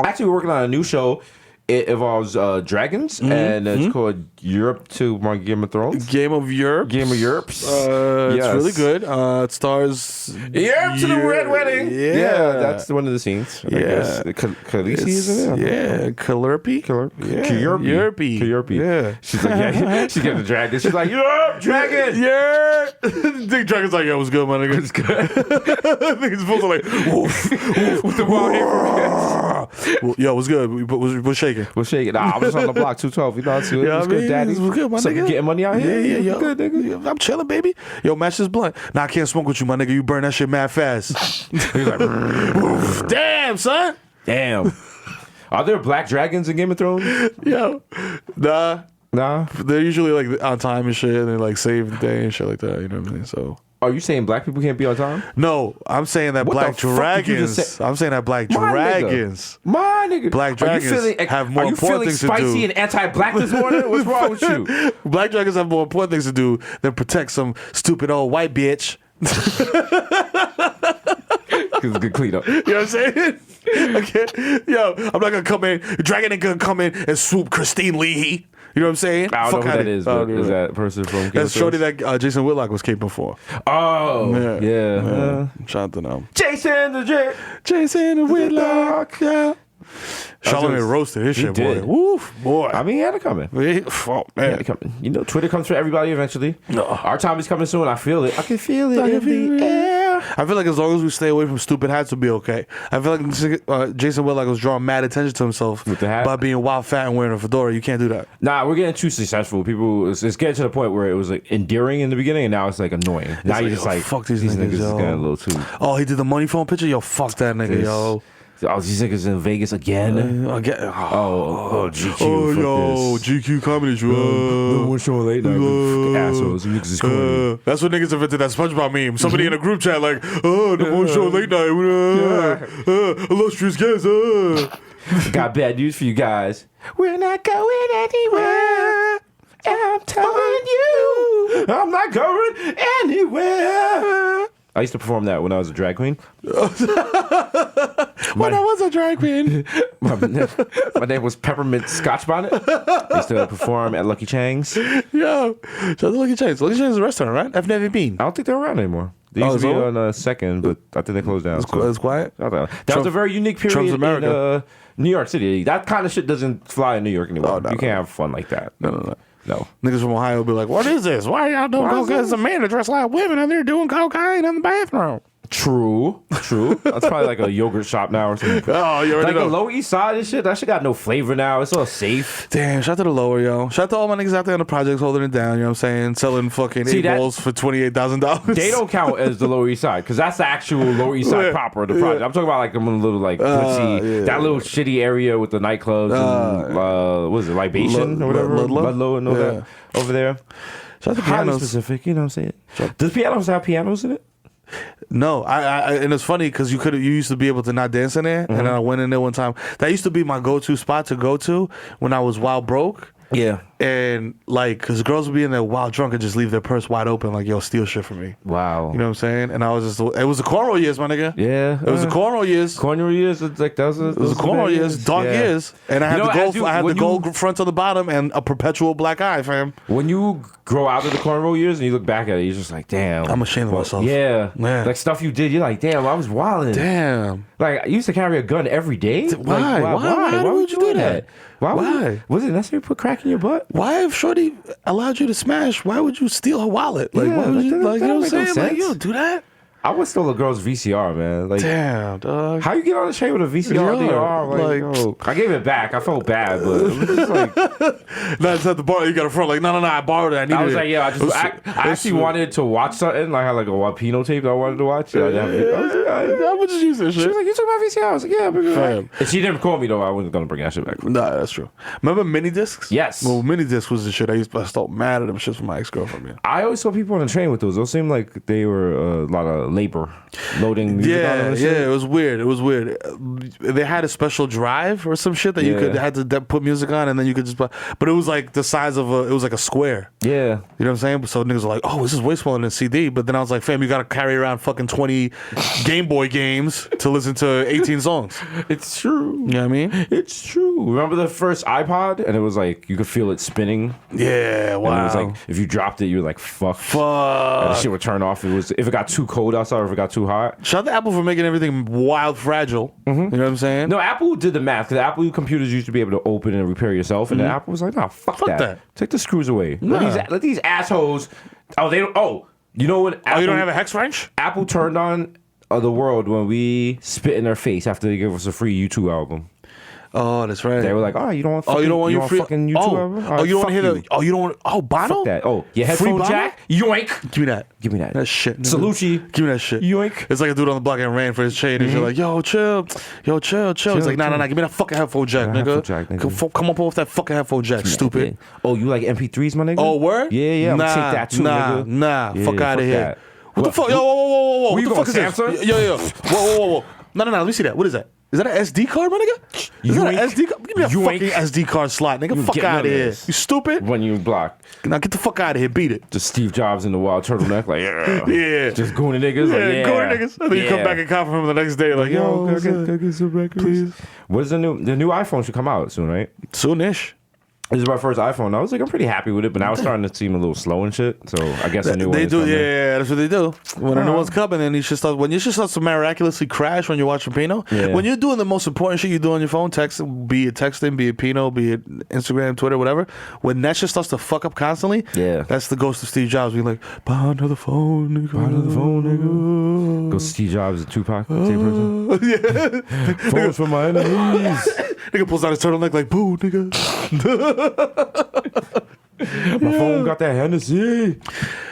actually we're working on a new show. It involves dragons, and it's called Europe to my Game of Thrones. Game of Europe. Game of Europe's. It's really good. It stars Europe to the Red Wedding. Yeah. That's one of the scenes. Yeah. Khaleesi is in there. Yeah. Kalurpi. Europe. Yeah. She's like, yeah. She's getting the dragon. She's like, Europe, dragon. Yeah. The dragon's like, yo, what's good, my nigga? It's good. I think it's supposed to like, woof, woof, with the wild hair. Yo, what's good? We're shaking. We're shaking. Nah, I was on the block 212. You know what I'm saying? Yeah, good, daddy. What's good, my nigga? Getting money out here? Yeah, yo. Good, nigga. I'm chilling, baby. Yo, match this blunt. Nah, I can't smoke with you, my nigga. You burn that shit mad fast. He's like, damn, son. Damn. Are there black dragons in Game of Thrones? Yo, nah. Nah. They're usually like on time and shit, and they like save the day and shit like that. You know what I mean? So. Are you saying black people can't be on time? No, I'm saying that What black the fuck did you just dragons. say? I'm saying that black My dragons. My nigga. Black dragons have more important things to do. Are you feeling spicy and anti-black this morning? What's wrong with you? Black dragons have more important things to do than protect some stupid old white bitch. Because it's a good cleanup. You know what I'm saying? Okay. Yo, I'm not gonna come in. Dragon ain't gonna come in and swoop Christine Leahy. You know what I'm saying? I don't know who that is, but is that person from Game of That's Thrones? shorty that Jason Whitlock was caping for. Oh, yeah. Shout out to them. Jason Jason Whitlock. Yeah. Charlamagne roasted his shit, boy. did. Woof, boy. I mean, he had it coming. Oh, He had it coming. You know, Twitter comes for everybody eventually. No. Our time is coming soon. I feel it. I can feel it in the air. I feel like as long as we stay away from stupid hats, we'll be okay. I feel like Jason Whitlock was drawing mad attention to himself With the hat? by being wild fat and wearing a fedora. You can't do that. Nah, we're getting too successful. People, it's getting to the point where it was like endearing in the beginning, and now it's like annoying. Now you're just like, fuck these niggas niggas, is yo. getting a little too. Oh, he did the money phone picture? Yo, fuck that nigga, This- yo. Oh, these niggas in Vegas again. Again. GQ. Oh, fuck yo, this. GQ comedy show. One show late night. Assholes. You niggas is corny. That's what niggas invented that SpongeBob meme. Somebody in a group chat like, oh, the one show late night. Illustrious guest. Got bad news for you guys. We're not going anywhere. I'm telling you, I'm not going anywhere. I used to perform that when I was a drag queen. When I was a drag queen. My name was Peppermint Scotch Bonnet. I used to perform at Lucky Chang's. Yo, shout out to Lucky Chang's. Lucky Chang's is a restaurant, right? I've never been. I don't think they're around anymore. They used it's to be over? on a second, but I think they closed down. It's quiet. That was a very unique period Trump's America. in New York City. That kind of shit doesn't fly in New York anymore. No, you can't have fun like that. No. No. Niggas from Ohio will be like, what is this? Why y'all doing cocaine? There's a man that dressed like women and they're doing cocaine in the bathroom. True. That's probably like a yogurt shop now or something. Oh, you already Like know. the Lower East Side and shit. That shit got no flavor now. It's all safe. Damn, shout out to the lower, yo. Shout out to all my niggas out there in the projects holding it down, you know what I'm saying? Selling fucking See, 8 that- balls for $28,000. They don't count as the Lower East Side because that's the actual Lower East Side Yeah. proper of the project. I'm talking about like them little like glitzy, yeah. that little shitty area with the nightclubs and what is it, Libation or whatever, Ludlow? and all that over there. Shout out to Highly pianos. specific, you know what I'm saying? Does pianos have pianos in it? No, I and it's funny because you used to be able to not dance in there, and then I went in there one time. That used to be my go-to spot to go to when I was wild broke. Yeah. And like, because girls would be in there wild drunk and just leave their purse wide open, like, yo, steal shit from me. Wow. You know what I'm saying? And I was just, it was the cornrow years, my nigga. Yeah. It was the cornrow years. cornrow years. It's like that was It was the cornrow years, dark years. And I had the gold front on the bottom and a perpetual black eye, fam. When you grow out of the cornrow years and you look back at it, you're just like, damn. I'm ashamed of myself. Yeah. Yeah. Like stuff you did, you're like, damn, I was wilding. Damn. Like, I used to carry a gun every day. Why? Like, Why would you do that? Why? Was it necessary to put crack in your butt? Why, if Shorty allowed you to smash, why would you steal her wallet? Like, Yeah, why would like, you, that like, you know don't what I'm make no saying? Like, sense. you don't do that. I would steal a girl's VCR, man. Like, Damn, dog. how you get on the train with a VCR? Yo, I gave it back. I felt bad, but it was just like, No, it's at the bar. You got a front like, no, I borrowed it. I needed I was it. like, yeah, I actually wanted to watch something. Like, I had like a Wapino tape that I wanted to watch. I would just use this She shit. was like, you took my VCR? I was like, yeah, bring it Fam. back. And she didn't call me, though. I wasn't going to bring that shit back. Nah, that's true. Remember mini discs? Yes. Well, mini discs was the shit I stole mad at them shits from my ex-girlfriend, man. I always saw people on the train with those. Those seemed like they were a lot of labor loading music on them and shit. Yeah, it was weird. They had a special drive or some shit that you had to put music on, and then you could just. But it was like the size of it was like a square. Yeah. You know what I'm saying? So niggas were like, oh, this is way smaller than a CD. But then I was like, fam, you got to carry around fucking 20 Game Boy games to listen to 18 songs. It's true. You know what I mean? It's true. Remember the first iPod? And it was like, you could feel it spinning. Yeah, wow. And it was like, if you dropped it, you were like, fuck. And the shit would turn off. If it got too cold outside or if it got too hot. Shout out to Apple for making everything wild fragile. You know what I'm saying? No, Apple did the math because Apple computers used to be able to open and repair yourself. And then Apple was like, nah, fuck that. Take the screws away. Let these assholes. You know what? Apple, you don't have a hex wrench? Apple turned on the world when we spit in their face after they gave us a free U2 album. Oh, that's right. They were like, you don't want fucking, you don't want your free fucking U2 album? Oh, you don't want to hear the. You don't want. Bono? Fuck that. Your headphone Bono? jack? Yoink. Give me that. Give me that. That shit. Nigga. Salucci. Give me that shit. Yoink. It's like a dude on the block and ran for his chain, and you're like, yo, chill. He's like, nah. Give me that fucking headphone jack, nigga. Come up with that fucking headphone jack, stupid. Oh, you like MP3s, my nigga? Oh, word? Yeah. I'm gonna take that too, nigga. Nah. Yeah, Fuck out of here. that. What the fuck? Yo, whoa. What the fuck is this? Samsung? Yo. Whoa. No. Let me see that. What is that? Is that an SD card, my nigga? Is that an SD card? Give me that fucking SD card slot, nigga. Fuck out of here. You stupid? When you block. Now get the fuck out of here. Beat it. Just Steve Jobs in the wild turtleneck, like, Yeah. Just going to niggas, like, Go to niggas. And then you come back and call from him the next day, like, yo, go get some records, please. What's the new iPhone should come out soon, right? Soonish. This is my first iPhone. I was like, I'm pretty happy with it, but now it's starting to seem a little slow and shit. So I guess a new one. They is do, coming. yeah. That's what they do. When a new one's coming, then you should start. When you should start to miraculously crash when you're watching Pinot. Yeah. When you're doing the most important shit you do on your phone, be it texting, be it Pinot, be it Instagram, Twitter, whatever. When that shit starts to fuck up constantly, that's the ghost of Steve Jobs being like, behind the phone, nigga. Behind the phone, nigga. Go Steve Jobs and Tupac, same person. Yeah. Phones for my enemies. Nigga pulls out his turtleneck like, boo, nigga. My phone got that Hennessy.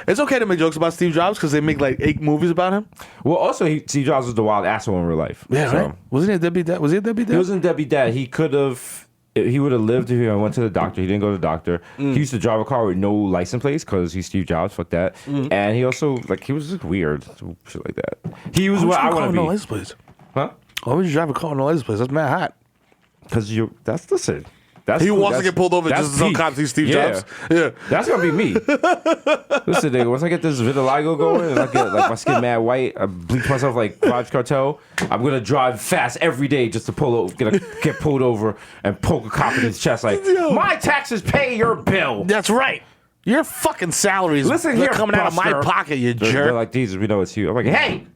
It's okay to make jokes about Steve Jobs because they make like 8 movies about him. Well, also, Steve Jobs was the wild asshole in real life. Yeah, right? Wasn't he a deadbeat dad? Was he a deadbeat dad? He wasn't a deadbeat dad. He could have. He would have lived if he went to the doctor. He didn't go to the doctor. He used to drive a car with no license plates because he's Steve Jobs. Fuck that. And he also, he was just weird. Shit like that. He was what I want to be. No license plates? Huh? Why would you drive a car with no license plates? That's mad hot. Because listen. He wants to get pulled over just to tell cops he's Steve Jobs. Yeah. That's going to be me. Listen, nigga, once I get this vitiligo going and I get my skin mad white, I bleach myself like Raj Cartel, I'm going to drive fast every day just to get pulled over and poke a cop in his chest like, my taxes pay your bill. That's right. Your fucking salaries Listen here, coming out of my pocket, you jerk. They're like, Jesus, we know it's you. I'm like, hey.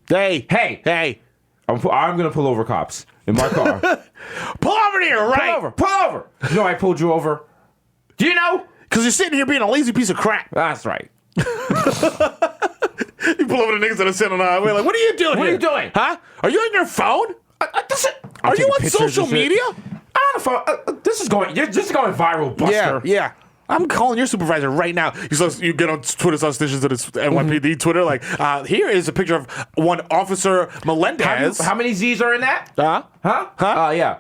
I'm going to pull over cops in my car. Pull over here, right? Pull over. You know I pulled you over. Do you know? Because you're sitting here being a lazy piece of crap. That's right. You pull over the niggas that are sitting on the highway like, what are you doing What here? are you doing? Huh? Are you on your phone? Are you on social media? I'm on the phone. This is going viral, Buster. Yeah. I'm calling your supervisor right now. You get on Twitter suspicions that it's NYPD Twitter. Like, here is a picture of one Officer Melendez. How many Z's are in that? Huh?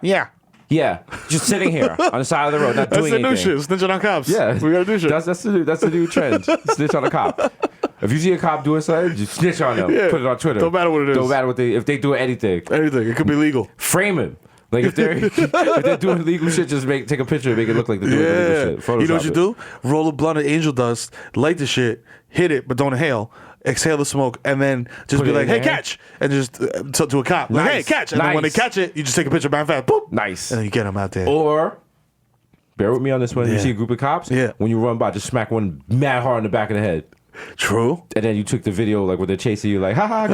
Yeah. Yeah. Just sitting here on the side of the road, not doing anything. That's the new shit. Snitching on cops. Yeah. We gotta do shit. That's the new trend. Snitch on a cop. If you see a cop doing something, just snitch on them. Yeah. Put it on Twitter. Don't matter what it is. Don't matter if they do anything. Anything. It could be legal. Frame him. Like if they're doing illegal shit, just take a picture and make it look like they're doing illegal shit. Photoshop You know what you do? Roll a blunt of angel dust, light the shit, hit it, but don't inhale. Exhale the smoke, and then just be like, "Hey, catch!" And just to a cop, like, "Hey, catch!" And then when they catch it, you just take a picture, man, fast, boop, nice, and then you get them out there. Or bear with me on this one. You see a group of cops, when you run by, just smack one mad hard in the back of the head. True. And then you took the video like when they're chasing you, like, ha ha,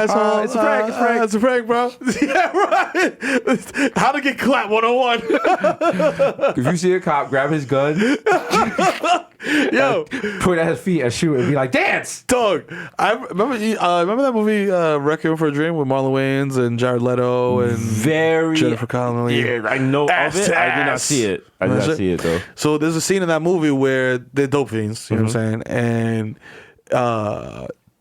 asshole. It's a prank, it's a prank, bro. Yeah, right. How to get clapped 101. If you see a cop grab his gun, Yo, Point at his feet and shoot and be like, dance. dog. I remember. Remember that movie Requiem for a Dream with Marlon Wayans and Jared Leto and Very Jennifer Connelly. Yeah, I know of it. I did not see it. I did not see it though. So there's a scene in that movie where they're dope fiends. You know what I'm saying? And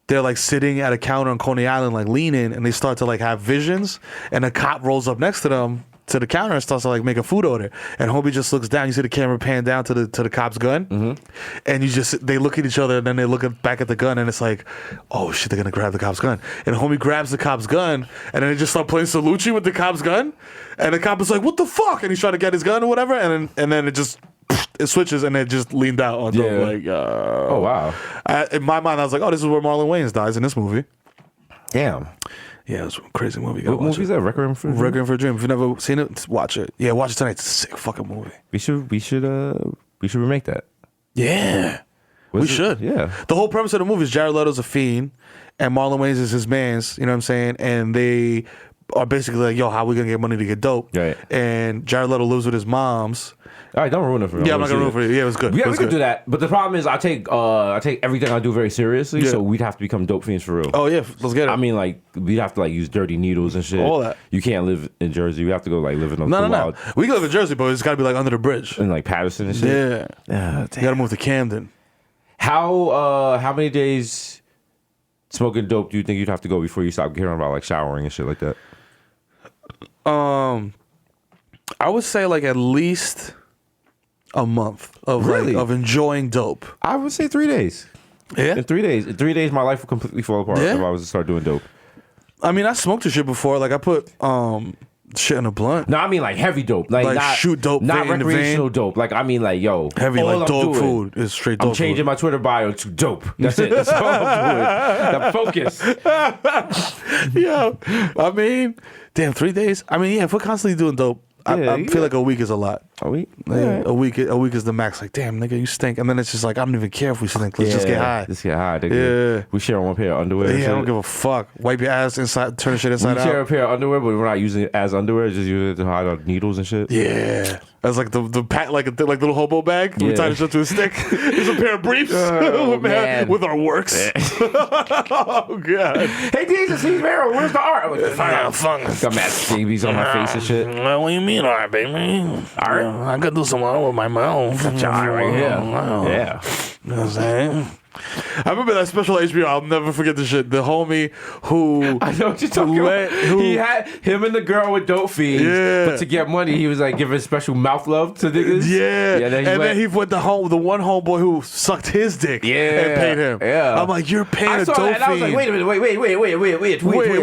they're like sitting at a counter on Coney Island, like leaning, and they start to like have visions. And a cop rolls up next to them to the counter and starts to like make a food order. And homie just looks down. You see the camera pan down to the cop's gun, and they look at each other, and then they look back at the gun, and it's like, oh shit, they're gonna grab the cop's gun. And homie grabs the cop's gun, and then they just start playing Salucci with the cop's gun. And the cop is like, what the fuck? And he's trying to get his gun or whatever, and then it just. It switches and it just leaned out on top. Like, oh wow! In my mind, I was like, "Oh, this is where Marlon Wayans dies in this movie." Damn. Yeah, it's a crazy movie. What movie is that? Requiem for a Dream? Requiem for a Dream. If you've never seen it, watch it. Yeah, watch it tonight. It's a sick fucking movie. We should remake that. Yeah, we should. Yeah. The whole premise of the movie is Jared Leto's a fiend, and Marlon Wayans is his man's. You know what I'm saying? And they are basically like, "Yo, how are we gonna get money to get dope?" Right. And Jared Leto lives with his mom's. All right, don't ruin it for me. Yeah, I'm not gonna ruin it for you. Yeah, it was good. Yeah, it was we good. could do that. But the problem is, I take everything I do very seriously. Yeah. So we'd have to become dope fiends for real. Oh yeah, let's get it. I mean, like we'd have to like use dirty needles and shit. All that. You can't live in Jersey. We have to go like live in the no. wild. We can live in Jersey, but it's gotta be like under the bridge. In like Patterson and shit. Yeah. You gotta move to Camden. How many days smoking dope do you think you'd have to go before you stop caring about like showering and shit like that? I would say like at least a month of Really? like of enjoying dope. I would say 3 days. Yeah. In 3 days. In 3 days, my life would completely fall apart Yeah? if I was to start doing dope. I mean, I smoked the shit before. Like I put shit in a blunt. No, I mean like heavy dope, like not shoot dope, not vein to recreational vein. dope. Like I mean like yo, Heavy all like I'm dog doing- food is straight dog I'm changing food. my Twitter bio to dope. That's it. That's all I'm doing. That focus. Yeah. I mean, damn, 3 days. I mean, yeah, if we're constantly doing dope, I Yeah, feel like a week is a lot. Are we? Like, a week is the max. Like, damn, nigga, you stink. And then it's just like, I don't even care if we stink. Let's just get high. Let's get high. Nigga. Yeah. We share one pair of underwear. and Yeah, I shit. don't give a fuck. Wipe your ass inside, turn the shit inside We share a out. pair of underwear, but we're not using it as underwear. Just using it to hide our needles and shit. Yeah. That's like the pat, like little hobo bag. We Yeah. tie the shit to a stick. There's a pair of briefs man. with our works. Oh, God. Hey, Jesus, he's Mero. Where's the art? I'm like, Yeah, fungus. got mad babies on my face and shit. Well, what do you mean, all right, baby? All right. I could do some art with my mouth. Got your eye right here. Wow. Yeah. You know what I'm saying? I remember that special HBO. I'll never forget the shit. The homie who I know what you're talking about. He had him and the girl with dope fiends, Yeah. but to get money, he was like giving special mouth love to niggas. Yeah, then he went the one homeboy who sucked his dick. Yeah. And paid him. Yeah. I'm like, you're paying I a saw dope that and I was like, fiend. wait a minute,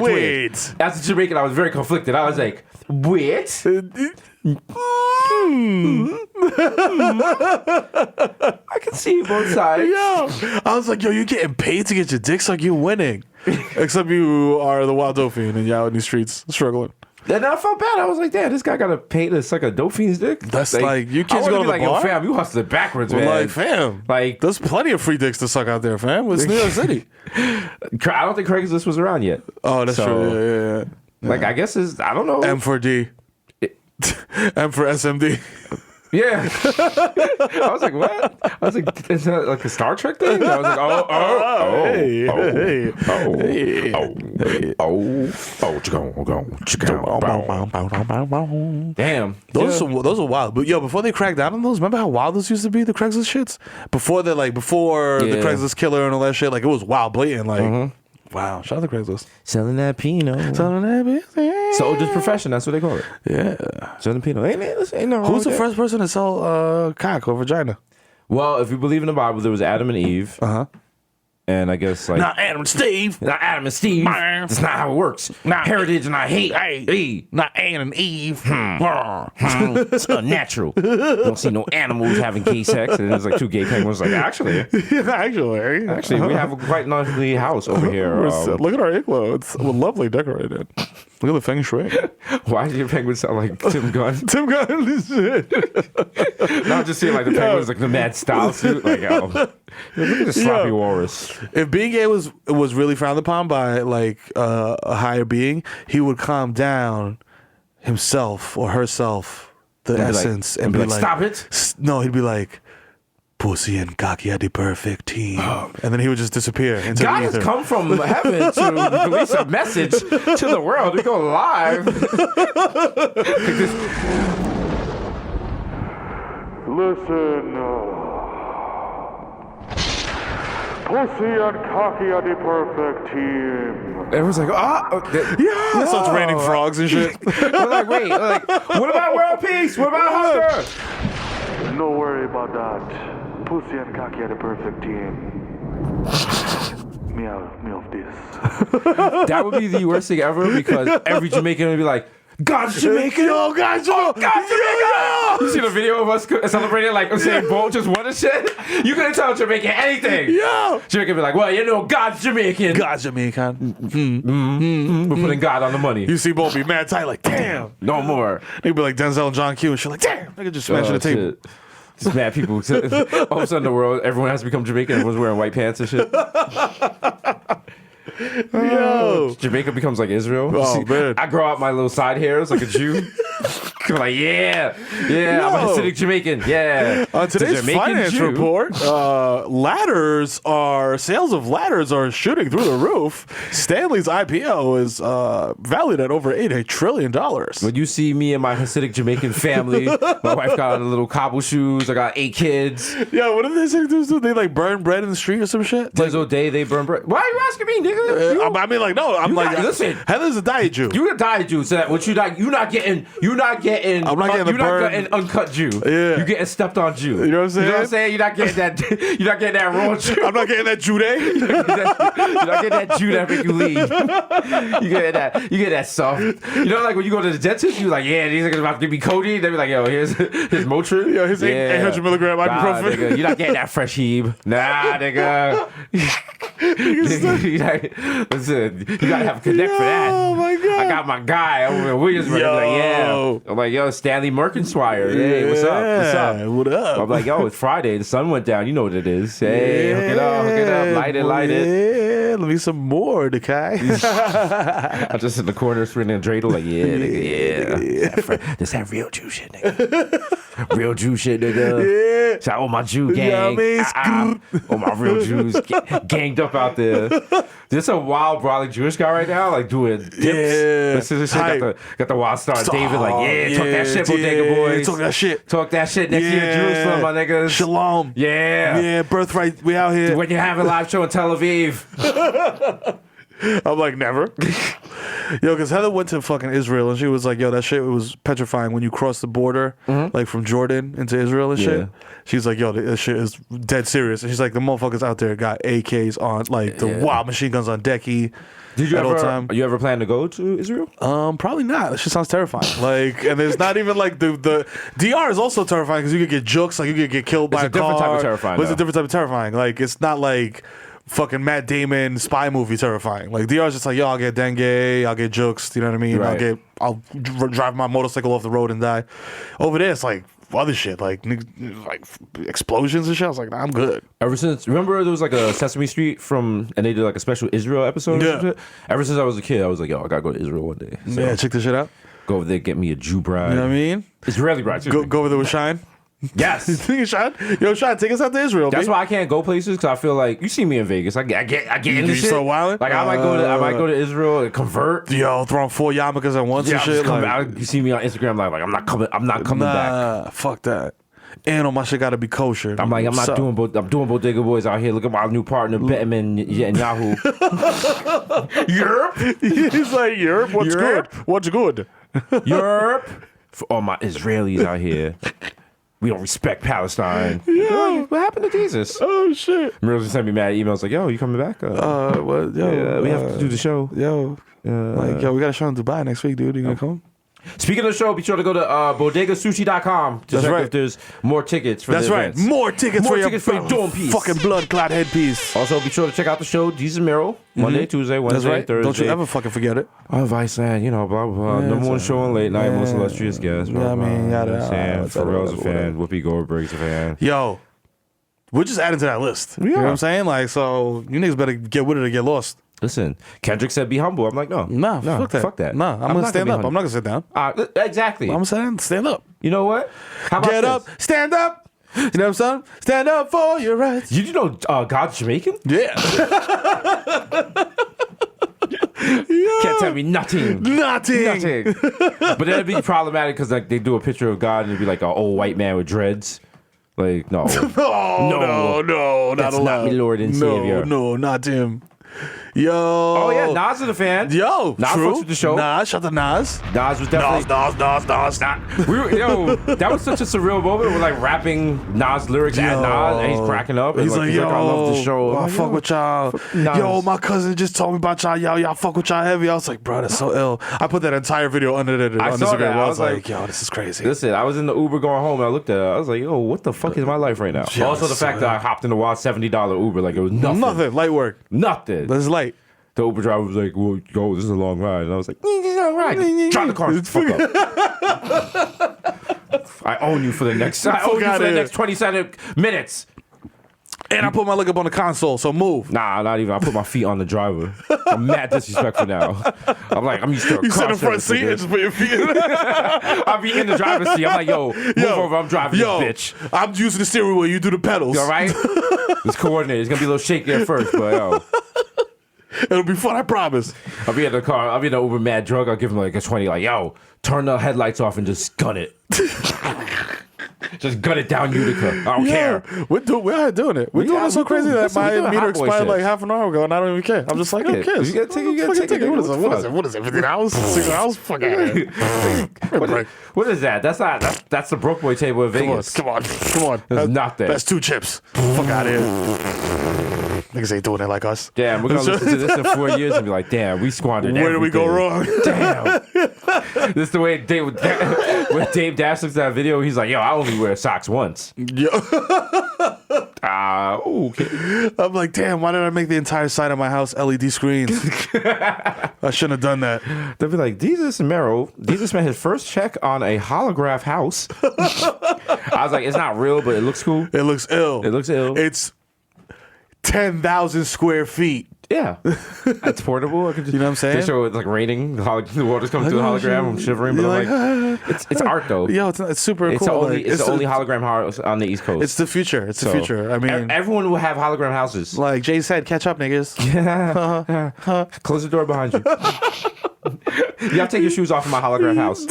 wait. As a Jamaican, I was very conflicted. I was like, wait. I can see both sides. Yo, I was like, yo, you're getting paid to get your dick sucked. You're winning. Except you are the wild dope fiend and you're out in these streets struggling. And I felt bad. I was like, damn, this guy got to pay to suck a dope fiend's dick. That's like, you kids I go wanna to the be like, bar? yo, fam, you hustled backwards, man. Like, fam, Like, there's plenty of free dicks to suck out there, fam. It's New York City. I don't think Craigslist was around yet. Oh, that's So, true. Yeah. Like, I guess it's, I don't know. M for D. M for SMD. Yeah. I was like, what? I was like, is that like a Star Trek thing? I was like, damn. Those are wild. But yo, before they cracked down on those, remember how wild those used to be, the Craigslist shits? Before the Yeah. Craigslist killer and all that shit, like it was wild, blatant. Like, wow, shout out to Craigslist. Selling that Pinot. Selling that bitch. So just profession, that's what they call it. Yeah. Selling Pinot. Ain't no wrong Who's the with that. first person to sell cock or vagina? Well, if you believe in the Bible, there was Adam and Eve. Uh-huh. And I guess like Not Adam and Steve. not Adam and Steve. That's not how it works. Nah. Heritage and I hate. Hey. Not Ann and Eve. It's unnatural. Don't see no animals having gay sex. And there's like two gay penguins. Like actually, Actually, we have a quite lovely house over here. Look at our igloo. It's lovely decorated. Look at the feng shui. Why do your penguins sound like Tim Gunn? Tim Gunn is shit. Not just seeing like the penguins like the mad style suit. Like look at the sloppy walrus. If being gay was really frowned upon by like a higher being, he would calm down himself or herself, the be like- essence, and and be be like, like, "Stop it." No, he'd be like, Pussy and Kaki are the perfect team. And then he would just disappear into God the has ether. come from heaven to release a message to the world. We go live. Listen, Pussy and Cocky are the perfect team. Everyone's like, Yeah, it starts raining frogs and shit. We're like, wait, what about world peace? What about hunger? No worry about that. Pussy and Cocky are the perfect team. Meow this. That would be the worst thing ever because every Jamaican would be like, God's Jamaican. Yo, guys, God's Jamaican. You see the video of us celebrating like saying Bolt just won and shit? You couldn't tell Jamaican anything. Yo. Jamaican be like, well, you know, God's Jamaican. God's Jamaican. We're putting God on the money. You see Bo be mad tight, like, damn. No more. They'd be like Denzel and John Q and shit, like, damn. Nigga just smashing the table. Shit. Just mad people. All of a sudden, the world, everyone has to become Jamaican. Everyone's wearing white pants and shit. Yo. Jamaica becomes like Israel. Oh, See, man. I grow out my little side hairs like a Jew. I'm like, yeah, I'm a Hasidic Jamaican. Yeah. On today's Jamaican finance Jew. report, sales of ladders are shooting through the roof. Stanley's IPO is valued at over $8 trillion. When you see me and my Hasidic Jamaican family, my wife got on the little cobble shoes. I got 8 kids. Yeah, what do they say do? They like burn bread in the street or some shit? There's a day they burn bread. Why are you asking me, nigga? I mean, like, no, I'm like, listen. Heather's a diet Jew. You a diet Jew, so that what you not, you're not getting. I'm not getting the you're not burn. getting uncut Jew. Yeah. You're getting stepped on Jew. You know what I'm saying? You know what I'm saying? You're not getting that. You're not getting that raw Jew. I'm not getting that Jude. You're not getting that Jew that make you leave. You get that. You get that soft. You know, like when you go to the dentist, you like, yeah, these niggas about to give me codeine. They be like, yo, here's Motrin. Yo, his 800 milligram ibuprofen. Nah, nigga, you're not getting that fresh heeb. Nah, nigga. Listen, you gotta have a connect for that. Oh my god! I got my guy over in Williamsburg. Like, yeah. I'm like, yo, Stanley Merkenswire. Hey, what's up? What's up? What up? I'm like, yo, it's Friday. The sun went down. You know what it is. Hey, hook it up. Light it. Yeah, let me some more, the guy. I'm just in the corner spinning a dreidel. Like, yeah, nigga, yeah. This that real Jew shit, nigga. Real Jew shit, nigga. Yeah. Shout out all my Jew gang. You know what I mean? All my real Jews ganged up out there. There's a wild brolic Jewish guy right now, like doing dips. Yeah. Listen to this shit. Got the wild star David, like, yeah, talk that shit, Bodega Boys. Talk that shit. Talk that shit next year, Jerusalem, my niggas. Shalom. Yeah. Yeah, birthright, we out here. When you have a live show in Tel Aviv. I'm like, never. Yo, because Heather went to fucking Israel and she was like, yo, that shit was petrifying when you cross the border, like from Jordan into Israel and shit. Yeah. She's like, yo, this shit is dead serious. And she's like, the motherfuckers out there got AKs on, like the wild machine guns on decky. Did you at all ever? time. You ever plan to go to Israel? Probably not. That shit sounds terrifying. Like, and there's not even like the DR is also terrifying because you could get jukes, like you could get killed by a car. It's a different type of terrifying. But it's a different type of terrifying. Like, it's not like fucking Matt Damon spy movie terrifying. Like DR is just like, yo, I'll get dengue, I'll get jukes. You know what I mean? Right. I'll drive my motorcycle off the road and die. Over there, it's like other shit, like explosions and shit. I was like, nah, I'm good. Ever since, remember there was like a Sesame Street and they did like a special Israel episode? Yeah. Or some shit? Ever since I was a kid, I was like, yo, I gotta go to Israel one day. So Yeah, check this shit out. go over there, get me a Jew bride. You know what I mean? Israeli bride, too. Go over there with Shine. Yes. Shine, yo, Shine, take us out to Israel. That's babe. why I can't go places because I feel like you see me in Vegas. I get into You shit. start wilding? Like I might go to Israel and convert. Yo, throwing 4 yarmulkes at once Yeah, and I'm shit. just coming Like, out. You see me on Instagram, like I'm not coming back. nah, fuck that. And all my shit gotta be kosher. I'm like, I'm doing Bodega Boys out here. Look at my new partner, Betterman and Yahoo. Europe? He's like, Europe? What's Europe? good? What's good? Europe? For all my Israelis out here. We don't respect Palestine. Yeah. What happened to Jesus? Oh, shit. Mero just sent me mad emails like, yo, you coming back? Well, yo, we have to do the show. Yo, like, yo, we got a show in Dubai next week, dude. You gonna come? Speaking of the show, be sure to go to bodegasushi.com to check if there's more tickets for the events. More tickets for your dome piece. fucking blood clot headpiece. Also, be sure to check out the show, Jesus Mero, Monday, Tuesday, Wednesday, That's right. Thursday. Don't you ever fucking forget it. On Viceland, blah, blah, blah. Number one show on late night, most illustrious guest. Yeah, I mean, yada, Pharrell's a fan. Whoopi Goldberg's a fan. Yo, we're just adding to that list. You know what I'm saying? Like, so you niggas better get with it or get lost. Listen, Kendrick said be humble. I'm like, no, fuck that. Nah, I'm gonna stand up. I'm not gonna sit down. Exactly. I'm gonna stand up. You know what? How about Get this? up, stand up. You know what I'm saying? Stand up for your rights. Did you know God's Jamaican? Yeah. Can't tell me nothing. Nothing. But that'd be problematic because like they do a picture of God and it'd be like an old white man with dreads. Like no, no, that's not allowed. not my Lord and Savior. No, not him. Yo. Oh yeah, Nas is a fan. Yo, Nas true. fucks with the show. Nas, shout out to Nas. Nas was definitely Nas. We were, that was such a surreal moment. We're like rapping Nas lyrics at Nas, and he's cracking up. And He's like, yo, I love the show. I fuck with y'all. Nas. Yo, my cousin just told me about y'all. Y'all fuck with y'all heavy. I was like, bro, that's so ill. I put that entire video under the I on saw Instagram. that. I was like, yo, this is crazy. Listen, I was in the Uber going home and I looked at it. I was like, yo, what the fuck is my life right now? Yeah, also, the fact that I hopped in the wild $70 Uber, like it was nothing. Nothing. Light work. Nothing. This is light. The Uber driver was like, well, yo, this is a long ride. And I was like, this is a long ride. Drive the car. Fuck up. I own you for the next 27 minutes. And I put my leg up on the console, so move. Nah, not even. I put my feet on the driver. I'm mad disrespectful now. I'm like, I'm used to a You car sit in the front service seat nigga. and just put your feet in. I'll be in the driver's seat. I'm like, yo, move over. I'm driving this bitch. I'm using the steering wheel. You do the pedals. You all right? It's coordinated. It's going to be a little shaky at first, but yo. It'll be fun, I promise. I'll be in the car. I'll be in the Uber mad drunk. I'll give him like a 20. Like, yo, turn the headlights off and just gun it. Just gun it down Utica. I don't care. We're doing it. We're doing it so crazy that my meter expired like half an hour ago, and I don't even care. I'm just like, who cares? You gotta take it. What is it? 15 hours? 6 hours? Fuck out of here. What is that? That's the Broke Boy table in Vegas. Come on. That's not that. That's 2 chips. Fuck out of here. Niggas ain't doing it like us. Damn, we're gonna listen to this in 4 years and be like, damn, we squandered Where did we go wrong? Damn. This is the way when Dave Dash looks at that video, he's like, yo, I only wear socks once. Yo. Okay. I'm like, damn, why did I make the entire side of my house LED screens? I shouldn't have done that. They'll be like, Desus and Mero, Desus spent his first check on a holograph house. I was like, it's not real, but it looks cool. It looks ill. It's 10,000 square feet. Yeah. It's portable. I could just, you know what I'm saying? They show it's like raining. The water's coming through the hologram. I'm shivering, but I'm like, it's art though. Yo, it's super cool. It's the only hologram house on the East Coast. It's the future. It's the future. I mean, everyone will have hologram houses. Like Jay said, catch up, niggas. Close the door behind you. You have to take your shoes off in my hologram house.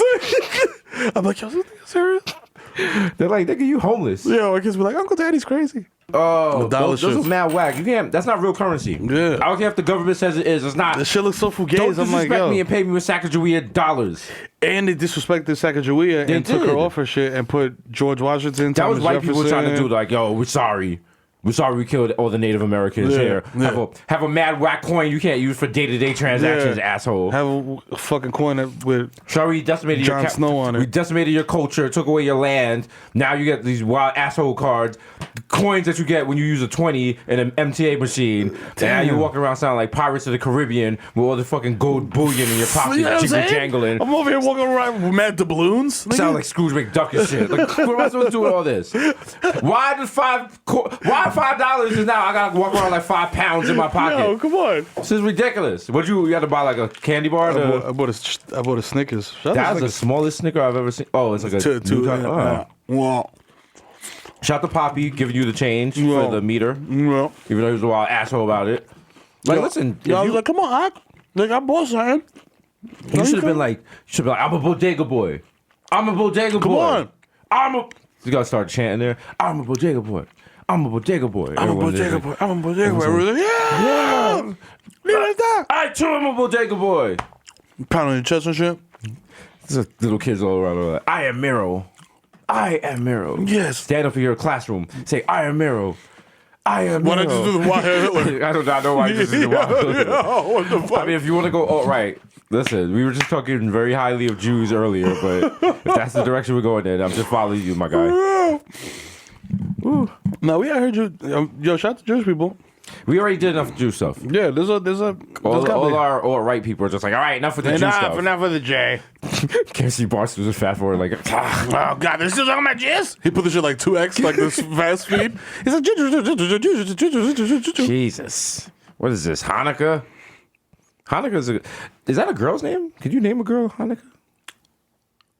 I'm like, yo, serious? They're like, nigga, you homeless. Yo, my kids be like, Uncle Daddy's crazy. Oh, those are mad whack. You can't. That's not real currency. Yeah. I don't care if the government says it is. It's not. This shit looks so fugazi. Don't I'm like, disrespect yo. me and pay me with Sacagawea dollars. And they disrespected Sacagawea and took her off her shit and put George Washington. That Thomas was white Jefferson. people trying to do like, yo, we're sorry. We're sorry we killed all the Native Americans here. Yeah. Have a mad whack coin you can't use for day-to-day transactions, asshole. Have a fucking coin with sorry, we decimated Jon Snow on it. We decimated your culture, took away your land. Now you get these wild asshole cards, coins that you get when you use a 20 in an MTA machine. Damn. Now you're walking around sounding like Pirates of the Caribbean with all the fucking gold bullion in your pocket, you know what I'm saying? jangling. I'm over here walking around with mad doubloons. Sound like Scrooge McDuck and shit. Like, what am I supposed to do with all this? Why $5 is now I gotta walk around like 5 pounds in my pocket? Yo, come on. This is ridiculous. You had to buy like a candy bar? I bought a Snickers. That's the smallest Snicker I've ever seen. Oh, it's like a Well, shout to Poppy giving you the change for the meter. Well, even though he was a wild asshole about it. Like, listen, I was like, come on, I bought something. You should have been like, I'm a bodega boy. I'm a bodega boy. Come on. You gotta start chanting there. I'm a bodega boy. I'm a bodega boy. I'm a bodega boy. I'm a bodega boy. Like, yeah. Like that. I too am a bodega boy. Pounding your chest and shit. There's little kids all around. Like, I am Mero. I am Mero. Yes. Stand up in your classroom. Say, I am Mero. I am Mero. Why not just do the wild hair Hitler? I do not know why you just did the wild hair Hitler. What the fuck? I mean, if you want to go, right. Listen, we were just talking very highly of Jews earlier, but if that's the direction we're going in, I'm just following you, my guy. No, I heard you. Yo, shout out to Jewish people. We already did enough Jew stuff. Yeah, there's all our alt-right people are just like, all right, enough with the Jew stuff. Enough with the J. Can't see Barstool just fast forward like, oh God, this is on my jizz. He put the shit like 2x, like this fast speed. He's like, Jesus, what is this? Hanukkah? Is that a girl's name? Could you name a girl Hanukkah?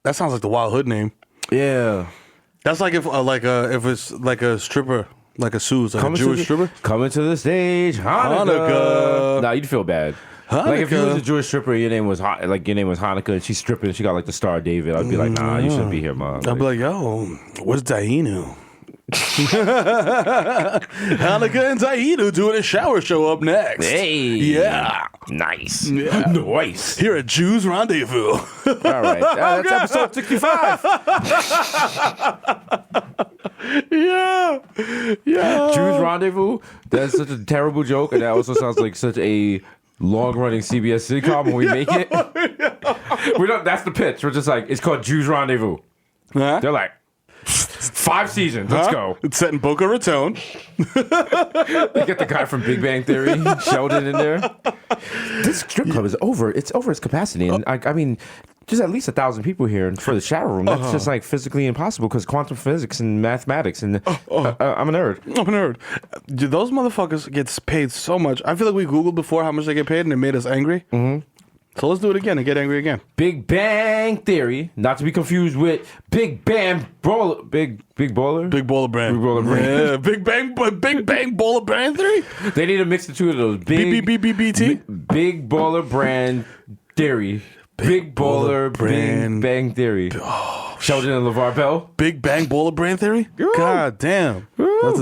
That sounds like the Wild Hood name. Yeah. That's like if it's like a stripper, like a Sue's, like a Jewish stripper. Coming to the stage, Hanukkah. Nah, you'd feel bad. Hanukkah. Like if you was a Jewish stripper, your name was Hanukkah, and she's stripping, she got like the Star of David. I'd be like, nah, you shouldn't be here, mom. I'd be like, yo, where's Dainu? Hanukkah and Zainu doing a shower show up next. Hey, yeah, nice, yeah. Nice. Here at Jews Rendezvous. All right, that's episode 65. Yeah. Jews Rendezvous. That's such a terrible joke, and that also sounds like such a long-running CBS sitcom when we make it. We don't. That's the pitch. We're just like, it's called Jews Rendezvous. Huh? They're like, 5 seasons. Let's go. It's set in Boca Raton. They get the guy from Big Bang Theory, Sheldon, in there. This strip club is over. It's over its capacity, and I mean, there's at least 1,000 people here for the shower room. That's just like physically impossible because quantum physics and mathematics. And I'm a nerd. I'm a nerd. Dude, those motherfuckers get paid so much. I feel like we Googled before how much they get paid, and it made us angry. Mm-hmm. So let's do it again and get angry again. Big Bang Theory, not to be confused with Big Bang Baller, Big Baller, Big Baller Brand. Big Baller Brand. Yeah, Big Bang Baller Brand Theory. They need to mix the two of those. Big Baller Brand Theory. Big Baller Brand Big Bang Theory. Sheldon and LeVar Bell. Big Bang Baller Brand Theory. God damn,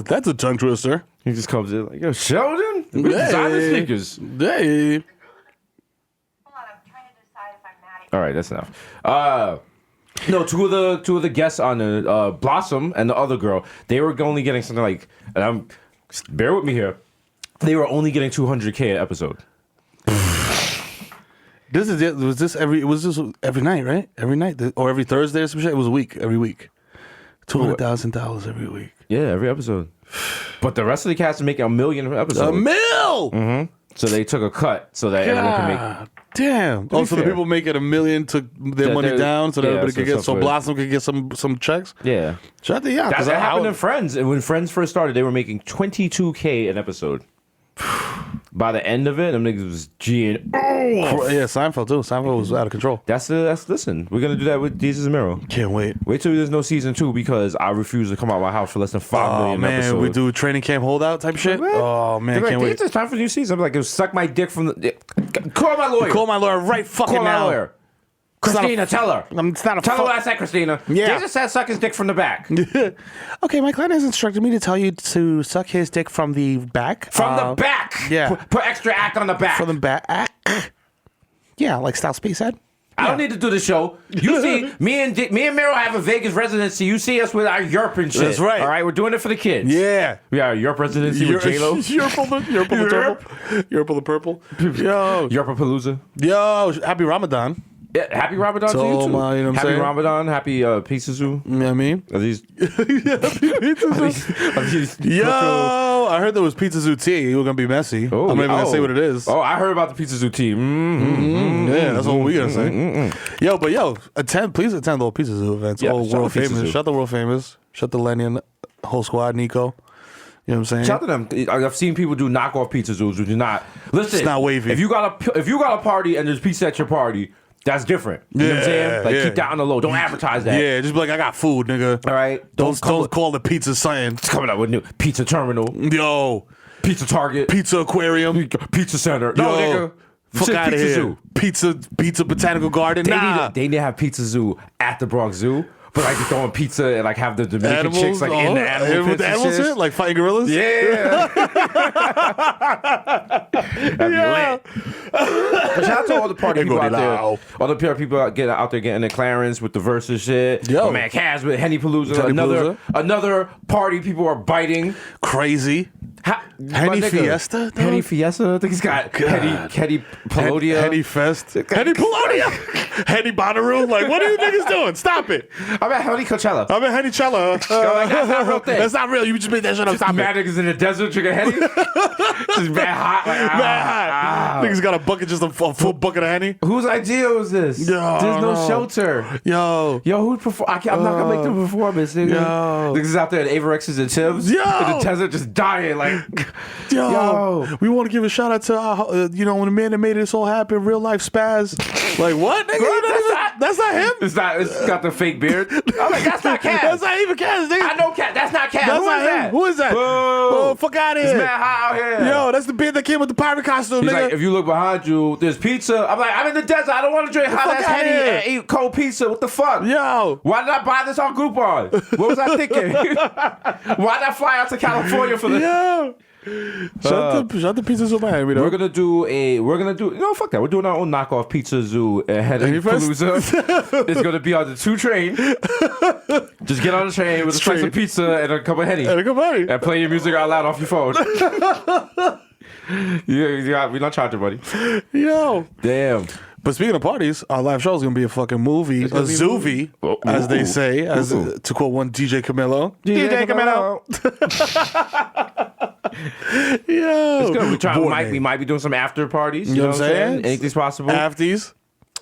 that's a tongue twister. He just comes in like, yo, Sheldon, design the sneakers. Hey. All right, that's enough. No, two of the guests on the Blossom and the other girl, they were only getting something like, and bear with me here, they were only getting $200K an episode. Was this every night, right? Every night or every Thursday or some shit? It was a week, every week. $200,000 every week. Yeah, every episode. But the rest of the cast is making $1 million an episode. $1 million. Mm-hmm. So they took a cut so that everyone can make. Damn. So the people making $1 million took their money down so that everybody could get, so Blossom could get some checks. Yeah. Shut the yeah. That happened in Friends. And when Friends first started, they were making $22K an episode. By the end of it, them niggas was G'ing. Oh yeah, Seinfeld too. Seinfeld was out of control. That's listen. We're gonna do that with Desus and Mero. Can't wait. Wait till there's no season 2 because I refuse to come out of my house for less than 5 million episodes. We do training camp holdout type shit. Oh man, can't wait. Wait. It's time for a new season. I'm like, suck my dick from the. Call my lawyer. Call my lawyer right fucking now. Call my lawyer. Christina, tell her. It's not a tell her what I said, Christina. Yeah. They just said suck his dick from the back. Okay, my client has instructed me to tell you to suck his dick from the back. From the back. Yeah. Put extra act on the back. From the back. Yeah, like Styles P said. I don't need to do the show. You see, me and Mero have a Vegas residency. You see us with our Yerp and shit. That's right. All right, we're doing it for the kids. Yeah. We got a Yerp residency with J-Lo. Yerp on the purple. Yo. Yerpapalooza. Yo, happy Ramadan. Yeah, happy Ramadan to you too. You know what I'm happy saying? Ramadan, happy Pizza Zoo. You know what I mean? Are these? Yo, I heard there was Pizza Zoo tea. You were gonna be messy. I'm not even gonna say what it is. Oh, I heard about the Pizza Zoo tea. Yeah, that's what we gonna say. Yo, please attend the whole Pizza Zoo events. Yeah, all world famous. Shut the world famous. Shut the Lenny whole squad, Nico. You know what I'm saying? Shout to them. I've seen people do knockoff Pizza Zoos, which is not. Listen, it's not wavy. If you got a party and there's pizza at your party, that's different. You know what I'm saying? Like keep that on the low. Don't advertise that. Yeah, just be like, I got food, nigga. All right. Don't call the pizza something. It's coming up with new Pizza Terminal. Yo. Pizza Target. Pizza Aquarium. Pizza Center. No, nigga. Fuck out of here. Zoo. Pizza Botanical Garden. They need to have Pizza Zoo at the Bronx Zoo. But like throwing pizza and like have the Dominican chicks like in the animal pits and shit. Like fighting gorillas? Yeah. That'd be lit. But shout out to all the party people out there. All the people out there getting the Clarence with the Versus shit. Yo. My man Kaz with Henny Palooza. Another party people are biting. Crazy. Henny Fiesta? Henny Fiesta? I think he's got Henny Pelodia. Henny Fest. Henny Pelodia. Henny Bonnaroo. Like, what are you niggas doing? Stop it. I'm at Henny Coachella. I'm at Henny Chella. Like, that's not a real thing. That's not real. You just made that shit up. Stop mad niggas in the desert drinking Henny. Just mad hot. Like, mad hot. Niggas got a bucket, just a full bucket of Henny. Whose idea was this? There's no shelter. Yo, who'd perform? I'm not gonna make the performance, nigga. Yo. Niggas out there at Averexes and Tim's. Yo. In the desert just dying. Like, yo. We want to give a shout out to, when the man that made this all happen, Real Life Spaz. Like what, nigga? Girl, That's not him. It's not. It's got the fake beard. I'm like, that's not Cass. That's not even Cass, nigga. I know Cass. That's not Cass. That's Who not is him. that? Who is that? Boo. Oh, fuck out of It's here. mad hot out here. Yo, that's the beard that came with the pirate costume, He's nigga. like, if you look behind you, there's pizza. I'm like, I'm in the desert. I don't want to drink hot fuck ass outta Henny here. and eat cold pizza. What the fuck? Yo. Why did I buy this on Groupon? What was I thinking? Why did I fly out to California for this? Yo. Shut the Pizza Zoo Miami, though. We're gonna do no, fuck that. We're doing our own knockoff Pizza Zoo at Palooza. It's gonna be on the 2 train. Just get on the train with a slice of pizza and a cup of Henny. And play your music out loud off your phone. We're not charging, buddy. Yo. Damn. But speaking of parties, our live show is going to be a fucking movie, a zoovie, as they say, to quote one DJ Camilo. DJ Camilo. Yeah. It's good. We might be doing some after parties. You know what I'm saying? Anything's possible. Afties.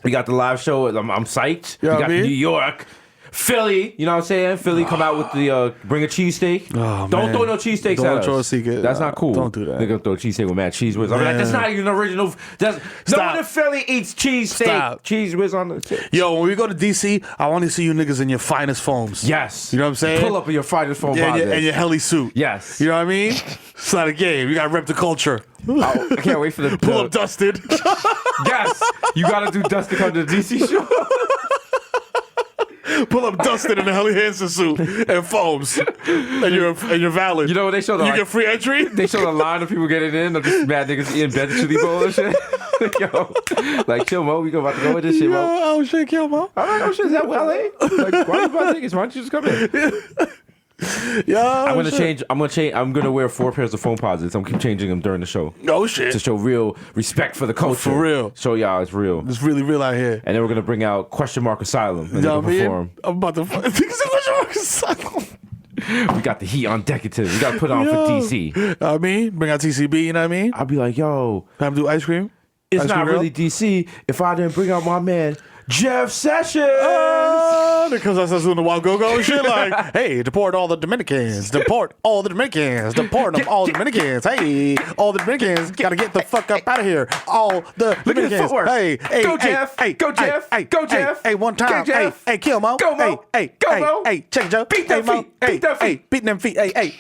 We got the live show. I'm psyched. You know we what got I mean? New York. Philly, you know what I'm saying? Philly come out with the bring a cheesesteak. Oh, don't man. throw no cheesesteaks at Don't us. throw a secret. That's not cool. Don't do that. They're gonna throw a cheesesteak with mad cheese whiz. I'm like, that's not even original. No one in Philly eats cheesesteak. Cheese whiz on the. Yo, when we go to DC, I want to see you niggas in your finest foams. Yes. You know what I'm saying? Pull up in your finest foam and your heli suit. Yes. You know what I mean? It's not a game. You got to rep the culture. Oh, I can't wait for the Pull up Dusted. Yes. You gotta do Dust to come to the DC show. Pull up Dustin in a Helly Hansen suit and foams, and you're valid. You know what they show? You get free entry. They show the line of people getting in. Of just mad niggas eating bed chili bowl and shit. Yo, like chill, Mo. We about to go with this shit, Mo. Oh shit, kill Mo. I'm like, oh shit, is that LA? Like, why you buy tickets? Why don't you just come in? Yo, I'm gonna change. I'm gonna wear 4 pairs of foam posits. I'm gonna keep changing them during the show. Oh shit. To show real respect for the culture. For real. Show y'all it's real. It's really real out here. And then we're gonna bring out Question Mark Asylum and Yo, they perform. I'm about to Question Mark Asylum. We got the heat on Decadent. We got to put on for DC. I mean, bring out TCB. You know what I mean? I'll be like, yo, have him do ice cream. It's ice not cream really DC if I didn't bring out my man Jeff Sessions. Because I was doing the wild go-go and shit. Like, hey, deport all the Dominicans. Deport all the Dominicans. Deport them all the Dominicans. Hey, all the Dominicans gotta get the fuck up out of here. All the Look at his Dominicans. footwork. Hey, Go, Jeff. Go, Jeff. Go, Jeff. Hey, one time. Go, Jeff. Hey, kill Mo. Go, Mo. Hey, Go, Mo. Hey, check it, Joe. Beat them Mo. feet. Beat them feet. Beating them feet. Hey.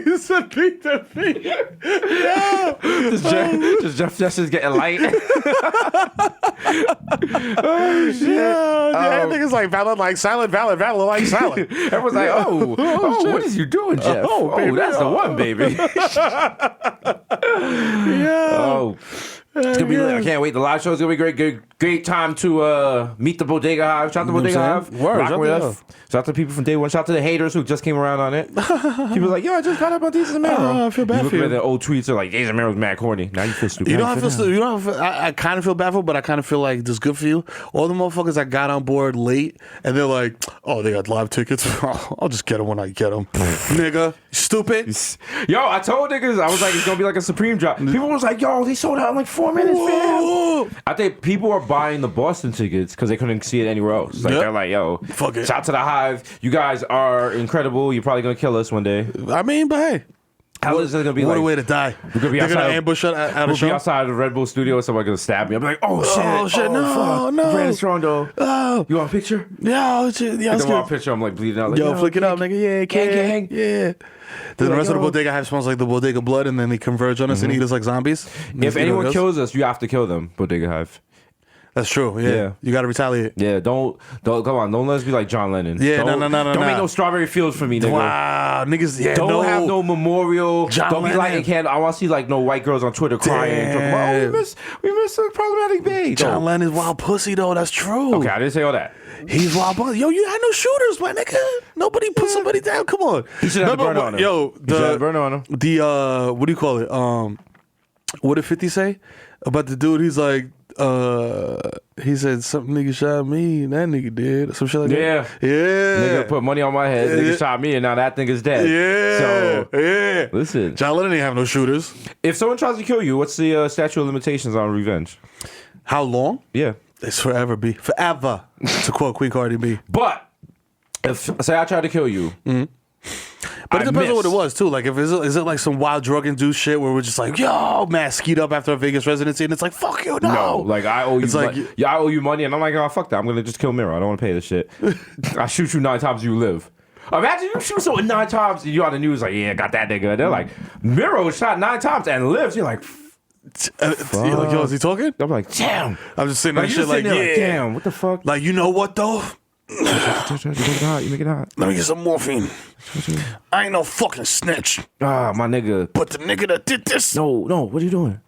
You said beat them feet. Yeah. Does Jeff Sessions getting light? Oh shit! Yeah, niggas like valid, like silent, valid, like silent. Everyone's like, oh, what is you doing, Jeff? Oh, baby. That's the one, baby. Yeah. Oh. It's gonna be lit. I can't wait. The live show is gonna be great. Great time to meet the Bodega Hive. Shout out to Bodega Hive. Rock with us. Shout out to people from day one. Shout out to the haters who just came around on it. People are like, yo, I just found out about Desus and Mero. I feel bad you for you. Look at the old tweets are like, Desus and Mero's mad corny. Now you feel stupid. You know, I kind of feel bad for, but I kind of feel like this is good for you. All the motherfuckers that got on board late and they're like, oh, they got live tickets. I'll just get them when I get them. Nigga, stupid. Yo, I told niggas, I was like, it's gonna be like a Supreme drop. People was like, yo, they sold out in like 4 minutes, man. I think people are buying the Boston tickets because they couldn't see it anywhere else. Like, they're like, yo, fuck it. Shout out to the Hive. You guys are incredible. You're probably gonna kill us one day. I mean, but hey. How is it gonna be what like? a way to die. We're gonna be They're outside. gonna ambush out of We'll show. be outside the Red Bull studio. Someone gonna stab me. I'm like, oh shit, no, fuck. no. Brandon Strong though. Oh, You want a picture? yeah, let's I get want a picture. I'm like bleeding out. Like, Yo, flick it up, nigga. Yeah, gang. Yeah. Then the rest of the bodega hive smells like the bodega blood, and then they converge on us and eat us like zombies. If anyone kills us, you have to kill them. Bodega Hive. That's true. Yeah. You got to retaliate. Yeah, don't come on. Don't let us be like John Lennon. Yeah, don't, no. Don't make no strawberry fields for me, nigga. Wow, niggas. Yeah, Don't have no memorial. John don't be Lennon. lighting candles. I want to see like no white girls on Twitter crying. Talking about, we miss a problematic babe. John Lennon's wild pussy though. That's true. Okay, I didn't say all that. He's wild pussy. Yo, you had no shooters, my nigga. Nobody put somebody down. Come on. He should have burned on him. Yo, He should have burned on him. The what do you call it? What did 50 say about the dude? He's like. He said some nigga shot me and that nigga did some shit like that. Yeah. Nigga put money on my head. Nigga shot me and now that nigga's dead. So listen, John Lennon didn't have no shooters. If someone tries to kill you, what's the statute of limitations on revenge? How long? Yeah, it's forever. To quote Queen Cardi B. But if say I try to kill you, But it depends on what it was too. Like, if is it like some wild drug induced shit where we're just like, yo, man, skied up after a Vegas residency, and it's like, fuck you, no. No, like I owe you. It's like, I owe you money, and I'm like, oh fuck that. I'm gonna just kill Mero. I don't want to pay this shit. I shoot you 9 times, you live. Imagine you shoot someone 9 times, and you on the news like, yeah, got that nigga. They're like, Mero was shot 9 times and lives. You're like. You're like, yo, is he talking? I'm like, damn. I'm just sitting there, shit like, yeah, damn. What the fuck? Like, you know what though? You make it hot. You make it hot. Let me get some morphine. I ain't no fucking snitch. Ah, my nigga. But the nigga that did this. No. What are you doing?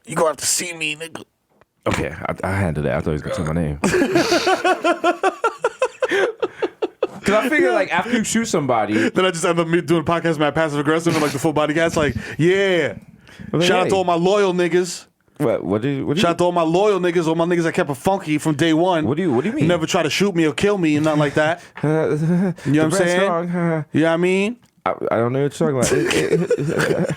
You gonna have to see me, nigga. Okay, I handled that. I thought he was gonna say my name. Cause I figure like after you shoot somebody, then I just end up doing a podcast, man, passive aggressive, and like the full body guys, like, yeah. Shout out to all my loyal niggas. What do you Shout out to all my loyal niggas, all my niggas that kept it funky from day one. What do you mean? Never try to shoot me or kill me and nothing like that. You know what I'm saying? You know what I mean? I don't know what you're talking about.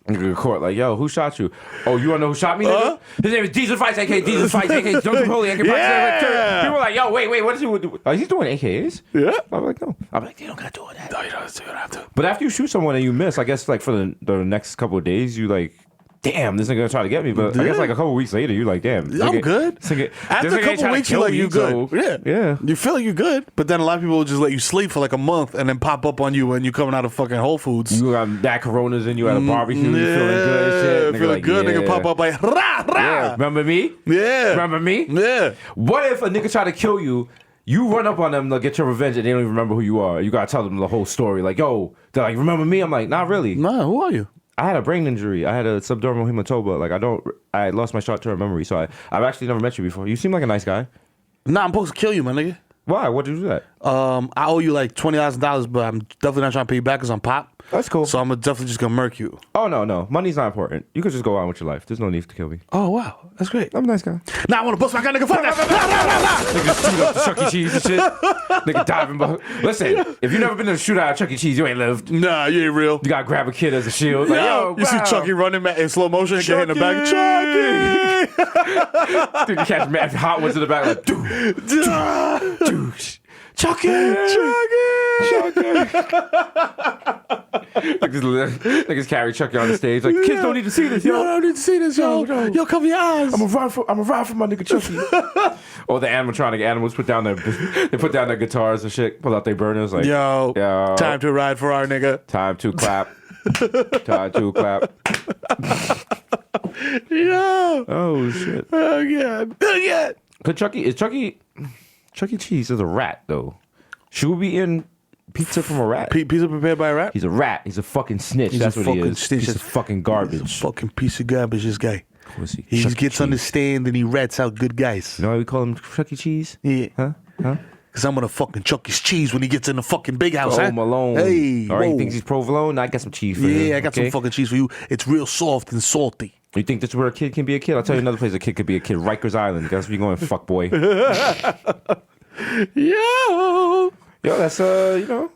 You go to court like, yo, who shot you? Oh, you wanna know who shot me? Nigga? His name is Desus Fights, aka Desus Fights, aka Duncan Holy, aka People are like, yo, wait, what is he doing? Are he doing AKAs? Yeah. I'm like, no. I'm like, they don't gotta do that. No, you don't have to. But after you shoot someone and you miss, I guess like for the next couple of days, you like, damn, this nigga gonna try to get me. But I guess like a couple of weeks later, you're like, damn, I'm good. After a couple of weeks, you like you good. So, yeah. You feel like you're good. But then a lot of people will just let you sleep for like a month and then pop up on you when you're coming out of fucking Whole Foods. You got that Coronas in you at a barbecue. You feeling good and shit. Feeling like, good. Nigga pop up like, rah, rah. Yeah. Remember me? Yeah. Remember me? Yeah. What if a nigga try to kill you? You run up on them to get your revenge and they don't even remember who you are. You gotta tell them the whole story. Like, yo, they're like, remember me? I'm like, not really. Nah, who are you? I had a brain injury. I had a subdermal hematoma. Like, I lost my short-term memory. So I've actually never met you before. You seem like a nice guy. Nah, I'm supposed to kill you, my nigga. Why? Why'd you do that? I owe you like $20,000, but I'm definitely not trying to pay you back because I'm pop. That's cool. So I'm definitely just gonna murk you. Oh, no. Money's not important. You could just go on with your life. There's no need to kill me. Oh, wow. That's great. I'm a nice guy. Nah, I want to bust my guy, nigga. Fuck that. Nigga shoot up the Chuck E. Cheese and shit. Nigga diving. Listen, if you've never been to a shootout at Chuck E. Cheese, you ain't lived. Nah, you ain't real. You gotta grab a kid as a shield. Like, yo, you see Chucky running in slow motion and get hit in the back. Chucky! Dude, you catch mad hot ones in the back like, dude. Chucky! Like this niggas carry Chucky on the stage. Like, kids don't need to see this, yo. I don't need to see this, yo. Yo, cover your eyes. I'm gonna ride for my nigga Chucky. Or the animatronic animals put down their guitars and shit, pull out their burners. Like, yo, time to ride for our nigga. Time to clap. Time to clap. Yo. Oh shit. Oh god. But Chuck E. Cheese is a rat though. Should we be in pizza from a rat? Pizza prepared by a rat? He's a rat. He's a fucking snitch. That's what he is. He's a fucking garbage. He's a fucking piece of garbage, this guy. Pussy. He just gets on the stand and he rats out good guys. You know why we call him Chuck E. Cheese? Yeah. Huh? Because I'm gonna fucking Chuck his cheese when he gets in the fucking big house. Oh, Malone. Hey. All right, he thinks he's provolone. I got some cheese for him. Yeah, I got some fucking cheese for you. It's real soft and salty. You think this is where a kid can be a kid? I'll tell you another place a kid could be a kid. Rikers Island. That's where you're going, fuck boy. Yo, that's you know.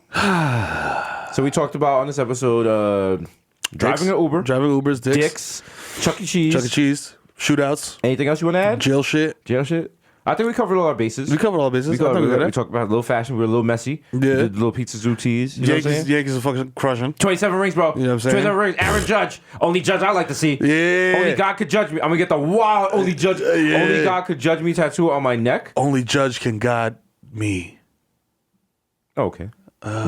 So we talked about on this episode driving an Uber, dicks, Chuck E. Cheese, shootouts. Anything else you want to add? Jail shit. I think we covered all our bases. We talked about a little fashion. We were a little messy. Yeah. We did little pizza zoo teas. Yankees are fucking crushing. 27 rings, bro. You know what I'm saying? 27 rings. Aaron Judge. Only judge I like to see. Yeah. Only God could judge me. I'm going to get the wild only judge. Yeah. Only God could judge me tattoo on my neck. Only judge can God me. Oh, okay. I'm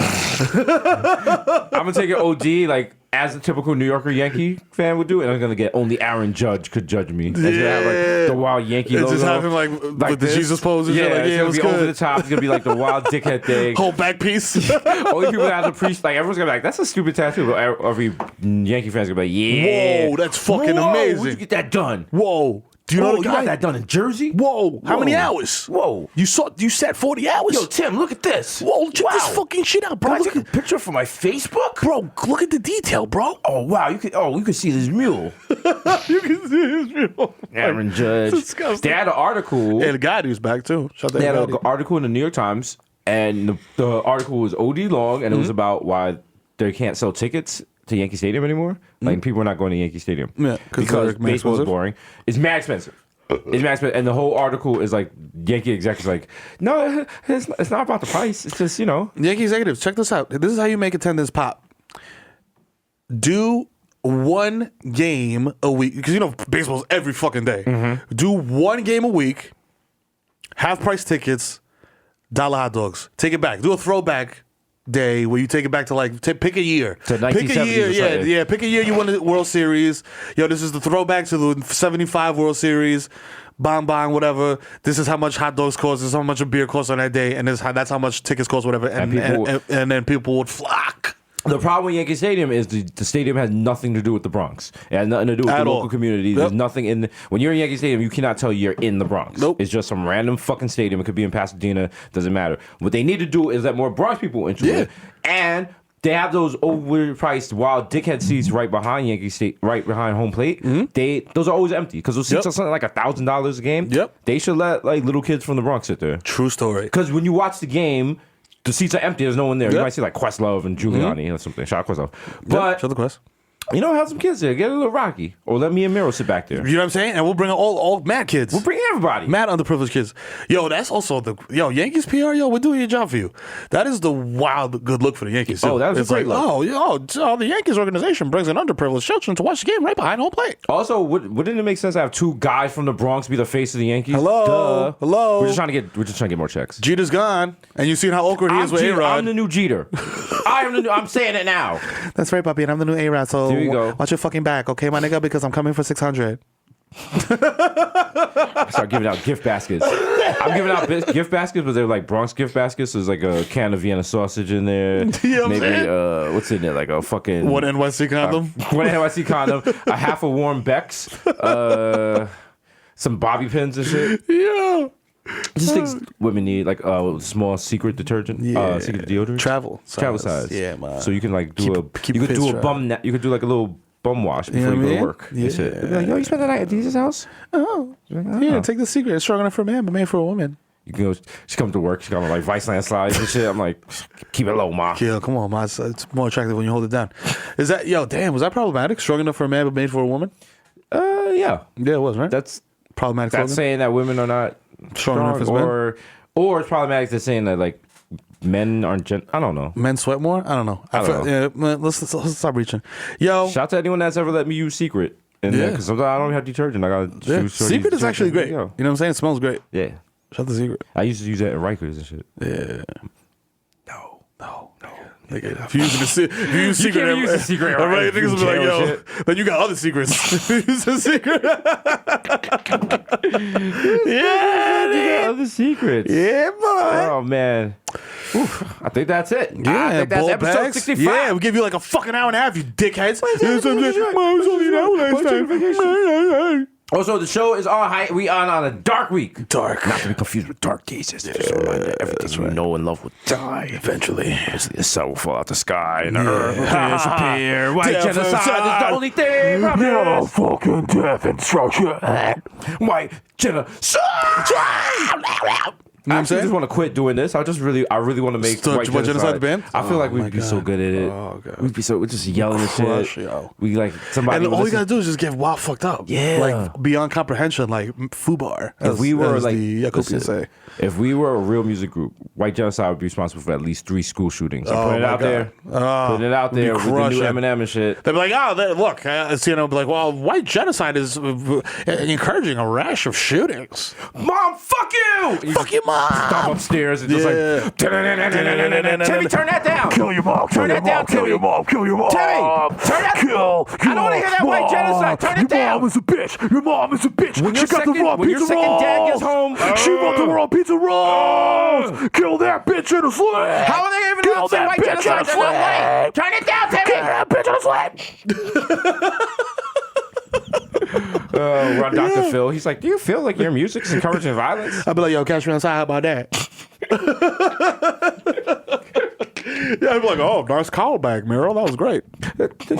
going to take it OD, like, as a typical New Yorker Yankee fan would do, and I'm gonna get only Aaron Judge could judge me. And it's gonna have like the wild Yankee logo. Just have him like with the Jesus pose and shit. Like, it's gonna be good. over the top. It's gonna be like the wild dickhead thing. Whole back piece. Only people that have the priest, like everyone's gonna be like, that's a stupid tattoo. But every Yankee fan's gonna be like, yeah. Whoa, that's fucking amazing. Where'd you get that done? Whoa. Do you know the guy? You got that done in Jersey? Whoa. How many hours? Whoa. You sat 40 hours? Yo, Tim, look at this. Whoa, check this fucking shit out, bro. Can I take a picture for my Facebook? Bro, look at the detail, bro. Oh, wow. You could see this mule. You can see his mule. Aaron Judge. Disgusting. They had an article. Yeah, the guy who's back, too. They had an article in the New York Times, and the article was OD long, and it was about why they can't sell tickets to Yankee Stadium anymore. Like, people are not going to Yankee Stadium. Yeah, because baseball is boring. It's mad expensive. It's max, and the whole article is like Yankee executives like, no, it's not about the price. It's just Yankee executives, check this out. This is how you make attendance pop. Do one game a week because baseball's every fucking day. Mm-hmm. Do one game a week. Half price tickets, $1 hot dogs. Take it back. Do a throwback day where you take it back to pick a year. To pick a 1970s year, or something. yeah. Pick a year you won the World Series. This is the throwback to the 75 World Series. Bang, whatever. This is how much hot dogs cost. This is how much a beer costs on that day, and that's how much tickets cost, whatever. And then people would flock. The problem with Yankee Stadium is the stadium has nothing to do with the Bronx. It has nothing to do with the local community. There's nothing in when you're in Yankee Stadium, you cannot tell you're in the Bronx. Nope. It's just some random fucking stadium. It could be in Pasadena. Doesn't matter. What they need to do is let more Bronx people into it. And they have those overpriced wild dickhead seats right behind Yankee State, right behind home plate. Those are always empty because those seats are something like $1,000 a game. Yep. They should let little kids from the Bronx sit there. True story. Because when you watch the game, the seats are empty. There's no one there. You might see Questlove and Giuliani or something. Shout out Questlove. But shout out to Quest. have some kids there. Get a little Rocky. Or let me and Mero sit back there. You know what I'm saying? And we'll bring all mad kids. We'll bring everybody. Mad underprivileged kids. That's also Yankees PR, we're doing your job for you. That is the wild good look for the Yankees, too. Oh, that was a great look. The Yankees organization brings an underprivileged children to watch the game right behind home plate. Also, wouldn't it make sense to have two guys from the Bronx be the face of the Yankees? Hello. Duh. Hello. We're just trying to get more checks. Jeter's gone, and you've seen how awkward he is with A-Rod. I'm the new Jeter. I'm saying it now. That's right, puppy, and I'm the new A-Rod, so There you go. watch your fucking back, okay, my nigga, because I'm coming for 600. I start giving out gift baskets. I'm giving out gift baskets, but they're like Bronx gift baskets. So there's like a can of Vienna sausage in there. Maybe what's in there? Like a fucking one NYC condom. One NYC condom. A half a warm Beck's. Some bobby pins and shit. Yeah. Just things women need, like small secret detergent, secret deodorant, travel size. Yeah, man. So you can like do you could do a bum. You could do like a little bum wash before you go to work. Yeah. Like, yo, you spent the night at Desus' house? Oh, yeah. Take the secret. It's strong enough for a man, but made for a woman. You can go. She comes to work. She got on like Viceland slides and shit. I'm like, keep it low, ma. Yeah, come on, ma. It's more attractive when you hold it down. Is that damn? Was that problematic? Strong enough for a man, but made for a woman? Yeah. Yeah, it was, right? That's problematic. That's saying that women are not strong enough as men, or it's problematic to saying that like men aren't. I don't know. Men sweat more. I don't know. I don't know. Yeah, let's stop reaching. Yo, shout out to anyone that's ever let me use Secret. Because sometimes I don't have detergent. I got Secret is actually great. You know what I'm saying? It smells great. Yeah. Shout out to Secret. I used to use that in Rikers and shit. Yeah. No. If you use Secret, you can't use the Secret. All right, niggas will be like, yo, then you got other secrets. Use the Secret. Yeah, you got other secrets. Yeah, boy. Oh man. Oof, I think that's it. Yeah, I think that's episode bags. 65. Yeah, we give you like a fucking hour and a half, you dickheads. It was only an hour last time. Also, the show is on. We on a dark week. Dark. Not to be confused with Dark Days. Just a reminder, everything you know and love will die eventually. The sun will fall out the sky and the earth will disappear. White genocide is the only thing. No fucking death and destruction. White genocide. You know what I'm I saying? just want to quit doing this. I really want to make White Genocide the band? I feel like we'd be so good at it. Oh, God. We're just yelling and shit. Yo. We like somebody. And all you gotta do is just get wild fucked up. Yeah. Like beyond comprehension, like FUBAR. If we were as like, the Yakuza say. if we were a real music group, White Genocide would be responsible for at least 3 school shootings. I'm putting it out there. Putting it out there with the new Eminem and shit. They'd be like, look, be like, well, White Genocide is encouraging a rash of shootings. Mom, fuck you! Fuck you, mom. Stop upstairs and just like, Timmy, turn that down. Kill your mom. Turn that down, Kill your mom. Kill your mom. Timmy, turn that Kill. I don't want to hear that White Genocide. Turn it down. Your mom is a bitch. Your mom is a bitch. When She your got the wrong when your pizza second dad rolls. gets home, She bought the wrong pizza rolls. Kill that bitch in a sled. how are they even Kill allowed to say that White bitch in Genocide? a They're not white. sled. Turn it down, Timmy. Kill that bitch in a sled. We're on Dr. Phil. He's like, do you feel like your music's encouraging violence? I'd be like, yo, catch me outside. How about that? Yeah, I'd be like, oh, nice callback, Mero. That was great.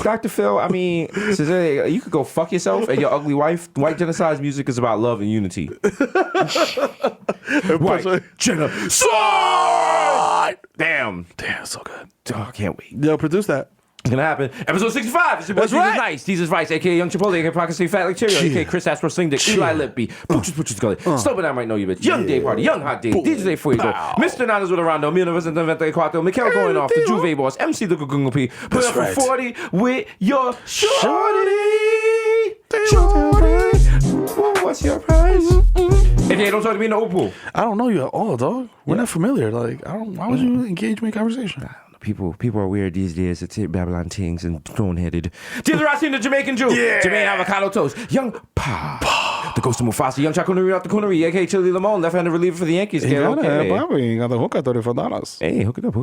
Dr. Phil, I mean, you could go fuck yourself and your ugly wife. White Genocide's music is about love and unity. White Genocide! Damn, so good. oh, I can't wait. Yo, produce that. It's gonna happen. Episode 65. It's your boy That's Jesus right. Nice, Jesus Vice, aka Young Chipotle, aka Pocket Steve Fat Like Cheerio, aka Chris Astro Sling Dick, Eli Lippy, Pooch's Gully, Stupid I Might Know You Bitch, Young Day Party, Young Hot Day, DJ Fuego, Mr. Nanas with a Rondo, Mil Noventa Noventa Cuatro, Mikhail going off, the Juve Boss, MC the Gungle P, put up for 40 with your shorty. Ooh, what's your price? If you don't talk to me in the Opal. I don't know you at all, dog. We're not familiar. Like, I don't. Why would you engage me in conversation? People are weird these days. It's Babylon things and stone-headed. Dealer Rossi, the Jamaican Jew. Yeah. Jermaine Avocado Toast. Young Pa. The Ghost of Mufasa. Young Chakunari out the Coonery. A.K.A. Chili Limon. Left-handed reliever for the Yankees. Okay. Okay. Got the hookah $34. Hey, hook it up.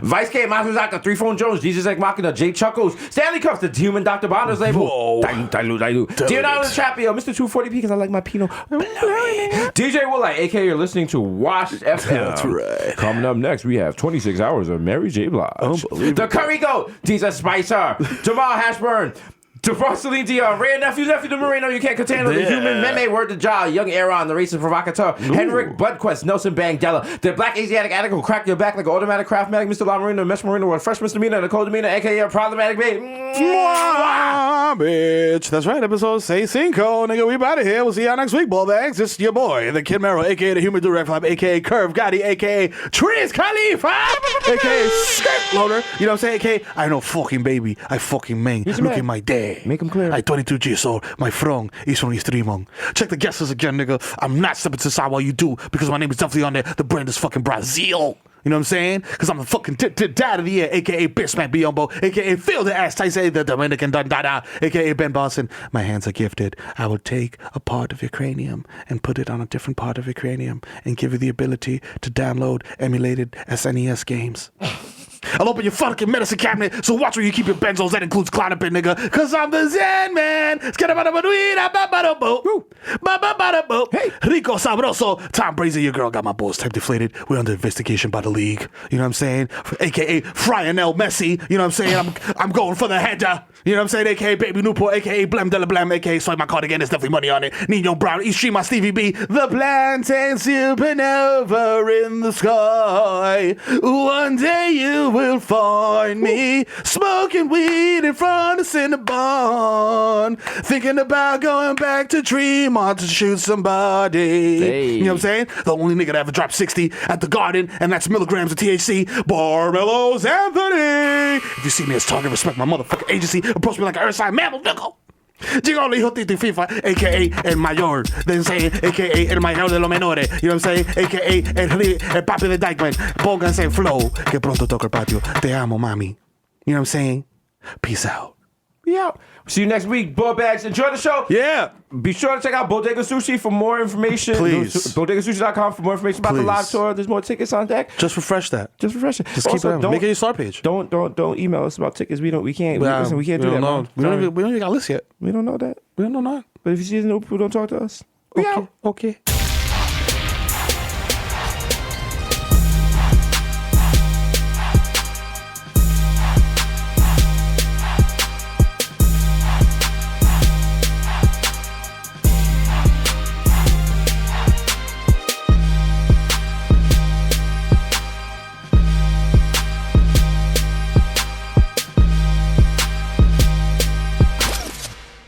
Vice K. Mazuzaka. 3-Phone Jones. Jesus Egg Machina. Jay Chuckles. Stanley Cups. The Human Dr. Bonner's label. Whoa. Dilute. Deonardo the Trapio. Mr. 240p because I like my Pinot. DJ Woolite. A.K.A. you're listening to Washed FM. That's right. Coming up next, we have 26 hours of Mary J. Blige. Unbelievable. The Curry Goat, Desus Spicer, Jamal Hashburn, DeFrost Dion, Ray Nephew the Moreno, you can't contain the human meme, word to jaw, Young Aaron, the racist provocateur, Henrik Budquest, Nelson Bangdella, the black Asiatic addict will crack your back like an automatic craftmatic, Mr. La Marino, Mesh Marino, a fresh misdemeanor, and a cold demeanor, aka a problematic babe. Bitch. That's right. Episode 65. Nigga, we out of here. We'll see y'all next week, ball bags. This is your boy, the Kid Mero, aka the Human Direct Flap, aka Curve Gotti, aka Triz Khalifa, aka Skirt Loader. You know what I'm saying? Aka I know fucking baby. I fucking mang. Look at my day. Make him clear. I 22 years old. My frong is only 3 months. Check the guesses again, nigga. I'm not stepping to side while you do because my name is definitely on there. The brand is fucking Brazil. You know what I'm saying? Because I'm the fucking dad of the year, a.k.a. Bismack Biombo, a.k.a. Phil the Ass Tyson, the Dominican Dada, a.k.a. Ben Boston. My hands are gifted. I will take a part of your cranium and put it on a different part of your cranium and give you the ability to download emulated SNES games. I'll open your fucking medicine cabinet, so watch where you keep your benzos. That includes Clonopin, nigga. Because I'm the Zen man. Hey. Rico Sabroso. Tom Brazier, your girl got my balls type deflated. We're under investigation by the league. You know what I'm saying? AKA Frionel Messi. You know what I'm saying? I'm going for the header. You know what I'm saying? AKA Baby Newport. AKA Blem de la Blem. AKA Swipe my card again. There's definitely money on it. Nino Brown. Ishima Stevie B. The plantain supernova in the sky. One day you will find me smoking weed in front of Cinnabon, thinking about going back to Tremont to shoot somebody. Hey. You know what I'm saying? The only nigga that ever dropped 60 at the Garden, and that's milligrams of THC. Barmelos Anthony. If you see me as target, respect my motherfucking agency. Approach me like an earthside mammal, nigga. Digo hijo titi FIFA, a.k.a. El Mayor. Then say, a.k.a. El Mayor de los Menores. You know what I'm saying? A.k.a. El Papi de Dykeman. Pónganse en flow, que pronto toca el patio. Te amo, mami. You know what I'm saying? Peace out. We out. See you next week, ball bags. Enjoy the show. Yeah. Be sure to check out Bodega Sushi for more information. Please. BodegaSushi.com for more information about the live tour. There's more tickets on deck. Just refresh that. Just refresh it. Just keep it on. Make it your start page. Don't email us about tickets. We can't do that. We don't even got a list yet. We don't know that. We don't know that. But if you see the new people, don't talk to us. We out. Okay.